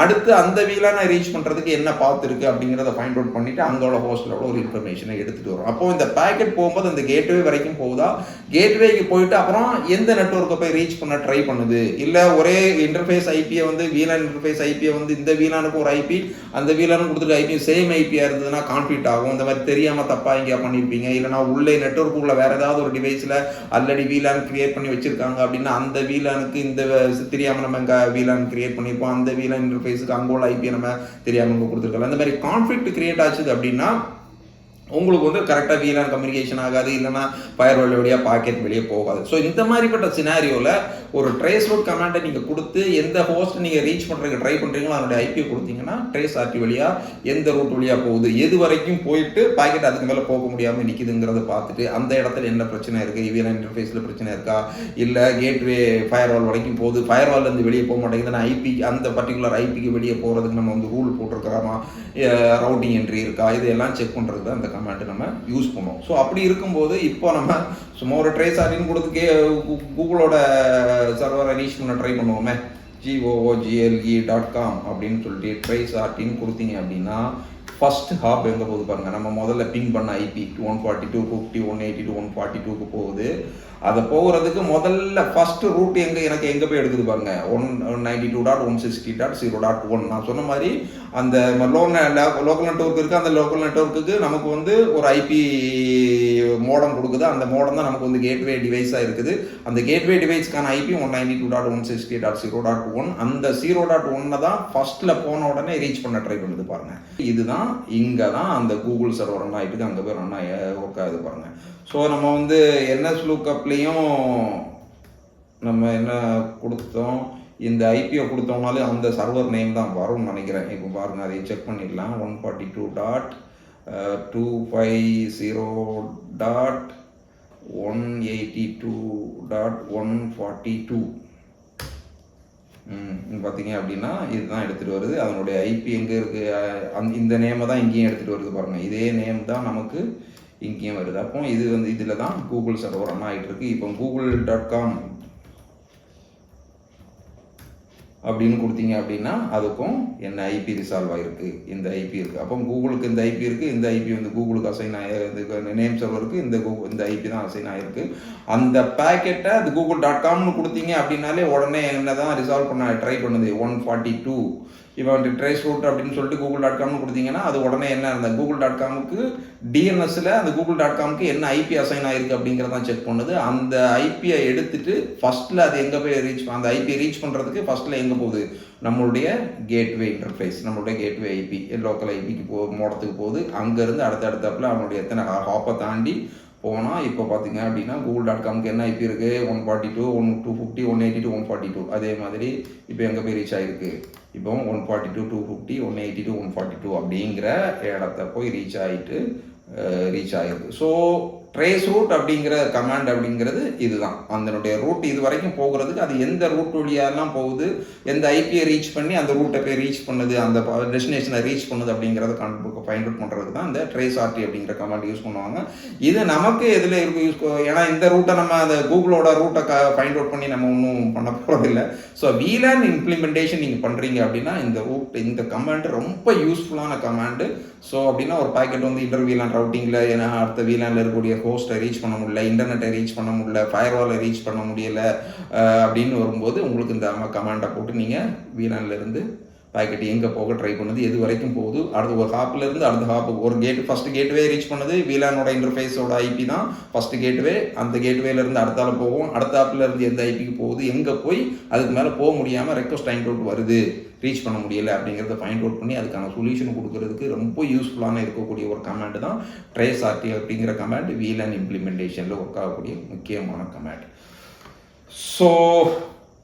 அடுத்து அந்த VLAனை ரீச் பண்ணுறதுக்கு என்ன பாத் இருக்குது அப்படிங்கிறத ஃபைண்ட் அவுட் பண்ணிவிட்டு அங்கோட ஹோஸ்டலோட ஒரு இன்ஃபர்மேஷனை எடுத்துகிட்டு வரும். அப்போ இந்த பேக்கெட் போகும்போது அந்த கேட்வே வரைக்கும் போகுதா, கேட்வேக்கு போயிட்டு அப்புறம் எந்த நெட்வொர்க்கை போய் ரீச் பண்ண ட்ரை பண்ணுது, இல்லை ஒரே இன்டர்ஃபேஸ் ஐபியை வந்து VLAN இன்டர்ஃபேஸ் ஐபியை வந்து இந்த VLAனுக்கு ஒரு ஐபி, அந்த VLAனுக்கு கொடுத்துட்டு ஐபி சேம் ஐபியாக இருந்ததுன்னா கான்ஃபிளிக்ட் ஆகும். இந்த மாதிரி தெரியாமல் தப்பாக எங்கேயா பண்ணியிருப்பீங்க, இல்லைனா உள்ளே நெட்வொர்க் உள்ள வேற ஏதாவது ஒரு டிவைஸில் ஆல்ரெடி VLAN கிரியேட் பண்ணி வச்சிருக்காங்க அப்படின்னா அந்த VLAனுக்கு இந்த தெரியாமல் நம்ம இங்கே VLAN கிரியேட் பண்ணியிருப்போம், அந்த VLAN இன்டர்ஃபேஸுக்கு அங்கோட ஐபியை நம்ம தெரியாமல் கொடுத்துருக்கலாம். அந்த மாதிரி கான்ஃபிளிக்ட் கிரியேட் ஆச்சுது அப்படின்னா உங்களுக்கு வந்து கரெக்டாக VLAN கம்யூனிகேஷன் ஆகாது, இல்லைனா ஃபயர்வால் வழியாக பாக்கெட் வெளியே போகாது. ஸோ இந்த மாதிரிப்பட்ட சினாரியோவில் ஒரு ட்ரேஸ் ரூட் கமாண்டை நீங்கள் கொடுத்து எந்த ஹோஸ்ட் நீங்கள் ரீச் பண்ணுறதுக்கு ட்ரை பண்ணுறீங்களோ அதனுடைய ஐபி கொடுத்தீங்கன்னா ட்ரேஸ் ஆர்டி வழியாக எந்த ரூட் வழியாக போகுது, எது வரைக்கும் போயிட்டு பாக்கெட் அதுக்கு மேலே போக முடியாமல் நிற்கிதுங்கிறத பார்த்துட்டு அந்த இடத்துல என்ன பிரச்சனை இருக்குது, VLAN இன்டர்ஃபேஸில் பிரச்சனை இருக்கா, இல்லை கேட்வே ஃபயர்வால் வரைக்கும் போகுது, ஃபயர்வால்லேருந்து வெளியே போக மாட்டேங்குதுன்னா ஐபி அந்த பர்டிகுலர் ஐபிக்கு வெளியே போகிறதுக்கு நம்ம வந்து ரூல் போட்டிருக்கிறோமா, ரவுட்டிங் என்ட்ரி இருக்கா, இதெல்லாம் செக் பண்ணுறது தான் அந்த கமாண்ட் நம்ம யூஸ் பண்ணுவோம். ஸோ அப்படி இருக்கும்போது இப்போ நம்ம சும்மா ஒரு ட்ரேஸ் ஆர்டின்னு கொடுத்து கூகுளோட சர்வரை ரீச் பண்ண ட்ரை பண்ணுவோமே, google.com அப்படின்னு சொல்லிட்டு ட்ரேஸ் ஆர்டின்னு கொடுத்தீங்க அப்படின்னா ஃபர்ஸ்ட் ஹாப் எங்கே போகுது பாருங்க. நம்ம முதல்ல பிங் பண்ண ஐபி 142.50 180.142க்கு போகுது. அதை போகிறதுக்கு முதல்ல ஃபர்ஸ்ட் ரூட் எனக்கு எங்கே போய் எடுக்குது பாருங்க, 192.160.0.1. நான் சொன்ன மாதிரி அந்த லோக்கல் நெட்வொர்க் இருக்குது, அந்த லோக்கல் நெட்வொர்க்குக்கு நமக்கு வந்து ஒரு ஐபி மோடம் கொடுக்குது. அந்த மோடம் தான் நமக்கு வந்து கேட்வே டிவைஸாக இருக்குது. அந்த கேட்வே டிவைஸ்க்கான ஐபி 192.168.0.1. அந்த 0.1 தான் ஃபர்ஸ்ட்டில் போன உடனே ரீச் பண்ண ட்ரை பண்ணுது பாருங்க. இதுதான் இங்கே தான் அந்த கூகுள் சர்வர் ரன் ஆகிட்டு அங்கே போய் ரன் ஒர்க் ஆகுது பாருங்க. ஸோ நம்ம வந்து என்எஸ் லுக்கப்லேயும் நம்ம என்ன கொடுத்தோம், இந்த ஐபியை கொடுத்தோம்னாலே அந்த சர்வர் நேம் தான் வரும்னு நினைக்கிறேன். இப்போ பாருங்கள், அதை செக் பண்ணிடலாம். 142.250.182.142 பார்த்தீங்க அப்படின்னா இதுதான் எடுத்துகிட்டு வருது. அதனுடைய ஐபி எங்கே இருக்குது, இந்த நேமை தான் இங்கேயும் எடுத்துகிட்டு வருது பாருங்கள். இதே நேம் தான் நமக்கு இங்கேயும் வருது. அப்போ இது வந்து இதில் தான் கூகுள் சர்வர் ரன் ஆகிட்டு இருக்கு. இப்போ google.com அப்படின்னு கொடுத்தீங்க அப்படின்னா அதுக்கும் என்ன ஐபி ரிசால்வ் ஆகிருக்கு, இந்த ஐபி இருக்குது. அப்போ கூகுளுக்கு இந்த ஐபி இருக்குது, இந்த ஐபி வந்து கூகுளுக்கு அசைன் ஆகிருக்கு, நேம் சர்வருக்கு இந்த ஐபி தான் அசைன் ஆகிருக்கு. அந்த பேக்கெட்டை அது google.comனு கொடுத்தீங்க அப்படின்னாலே உடனே என்ன தான் ரிசால்வ் பண்ண ட்ரை பண்ணுது 142. இப்போ வந்து ட்ரேஸ் ரூட் அப்படின்னு சொல்லிட்டு google.comனு கொடுத்தீங்கன்னா அது உடனே என்ன அந்த google.comக்கு டிஎன்எஸ்ல அந்த google.comக்கு என்ன ஐபி அசைன் ஆயிருக்கு அப்படிங்கிறதான் செக் பண்ணுது. அந்த ஐபியை எடுத்துட்டு ஃபர்ஸ்ட்ல அது எங்கே போய் அந்த ஐபியை ரீச் பண்ணுறதுக்கு ஃபர்ஸ்ட்ல எங்கே போகுது, நம்மளுடைய கேட்வே இன்டர்ஃபேஸ், நம்மளுடைய கேட்வே ஐபி லோக்கல் ஐபிக்கு மோடத்துக்கு போகுது. அங்கேருந்து அடுத்தடுத்தாப்புல அவனுடைய எத்தனை ஹாப்பை தாண்டி போனால் இப்போ பார்த்தீங்க அப்படின்னா google.comக்கு என்ன ஐபி இருக்குது 142 250 182 142. அதே மாதிரி இப்போ எங்கே போய் ரீச் ஆகிருக்கு இப்போ 142 250 182 142 அப்படிங்கிற இடத்த போய் ரீச் ஆகிருக்கு. ஸோ ட்ரேஸ் ரூட் அப்படிங்கிற கமாண்ட் அப்படிங்கிறது இதுதான். அதனுடைய ரூட் இது வரைக்கும் போகிறதுக்கு அது எந்த ரூட் வழியாலாம் போகுது, எந்த ஐபியை ரீச் பண்ணி அந்த ரூட்டை போய் ரீச் பண்ணுது, அந்த டெஸ்டினேஷனை ரீச் பண்ணுது அப்படிங்கிறத ஃபைண்ட் அவுட் பண்ணுறதுக்கு தான் இந்த ட்ரேஸ் ஆர்டி அப்படிங்கிற கமாண்ட் யூஸ் பண்ணுவாங்க. இது நமக்கு எதில் இருக்கும் ஏன்னா இந்த ரூட்டை நம்ம அந்த கூகுளோட ரூட்டை ஃபைண்ட் அவுட் பண்ணி நம்ம ஒன்றும் பண்ண போகிறதில்லை. ஸோ VLAN இம்ப்ளிமெண்டேஷன் நீங்கள் பண்ணுறீங்க அப்படின்னா இந்த கமாண்ட் ரொம்ப யூஸ்ஃபுல்லான கமாண்டு. ஸோ அப்படின்னா ஒரு பாக்கெட் வந்து இன்டர் VLAN ரவுட்டிங்கில் ஏன்னா அடுத்த VLANல இருக்கக்கூடிய ஹோஸ்ட்டை ரீச் பண்ண முடியல, இன்டர்நெட்டை ரீச் பண்ண முடியல, ஃபயர்வாலை ரீச் பண்ண முடியல அப்படின்னு வரும்போது உங்களுக்கு இந்த கமாண்டை போட்டு நீங்கள் VLANலேருந்து பாக்கெட் எங்கே போக ட்ரை பண்ணுது, எது வரைக்கும் போகுது, அடுத்து ஒரு ஹாப்லேருந்து அடுத்த ஹாப்புக்கு ஒரு ஃபஸ்ட்டு கேட்வே ரீச் பண்ணுது. VLANோட இன்டர்ஃபேஸோட ஐபி தான் ஃபஸ்ட்டு கேட்வே. அந்த கேட்வேலேருந்து அடுத்தால போகும், அடுத்த ஹாப்லேருந்து எந்த ஐபிக்கு போகுது, எங்கே போய் அதுக்கு மேலே போக முடியாமல் ரெக்வஸ்ட் ஃபைண்ட் அவுட் வருது, ரீச் பண்ண முடியலை அப்படிங்கிறத ஃபைண்ட் அவுட் பண்ணி அதுக்கான சொல்யூஷன் கொடுக்கறதுக்கு ரொம்ப யூஸ்ஃபுல்லான இருக்கக்கூடிய ஒரு கமாண்ட் தான் ட்ரேஸ் ஆர்டி அப்படிங்கிற கமாண்ட். VLAN இம்ப்ளிமெண்டேஷனில் ஒர்க் ஆகக்கூடிய முக்கியமான கமாண்ட். ஸோ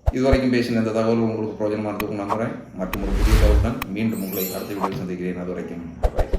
இதுவரைக்கும் பேசின இந்த தகவல் உங்களுக்கு பிரயோஜனமாக இருக்கும் நம்புகிறேன். மற்றும் ஒரு புதிய தகவலுடன் மீண்டும் உங்களை அடுத்த வீடியோவில் சந்திக்கிறேன். அது வரைக்கும்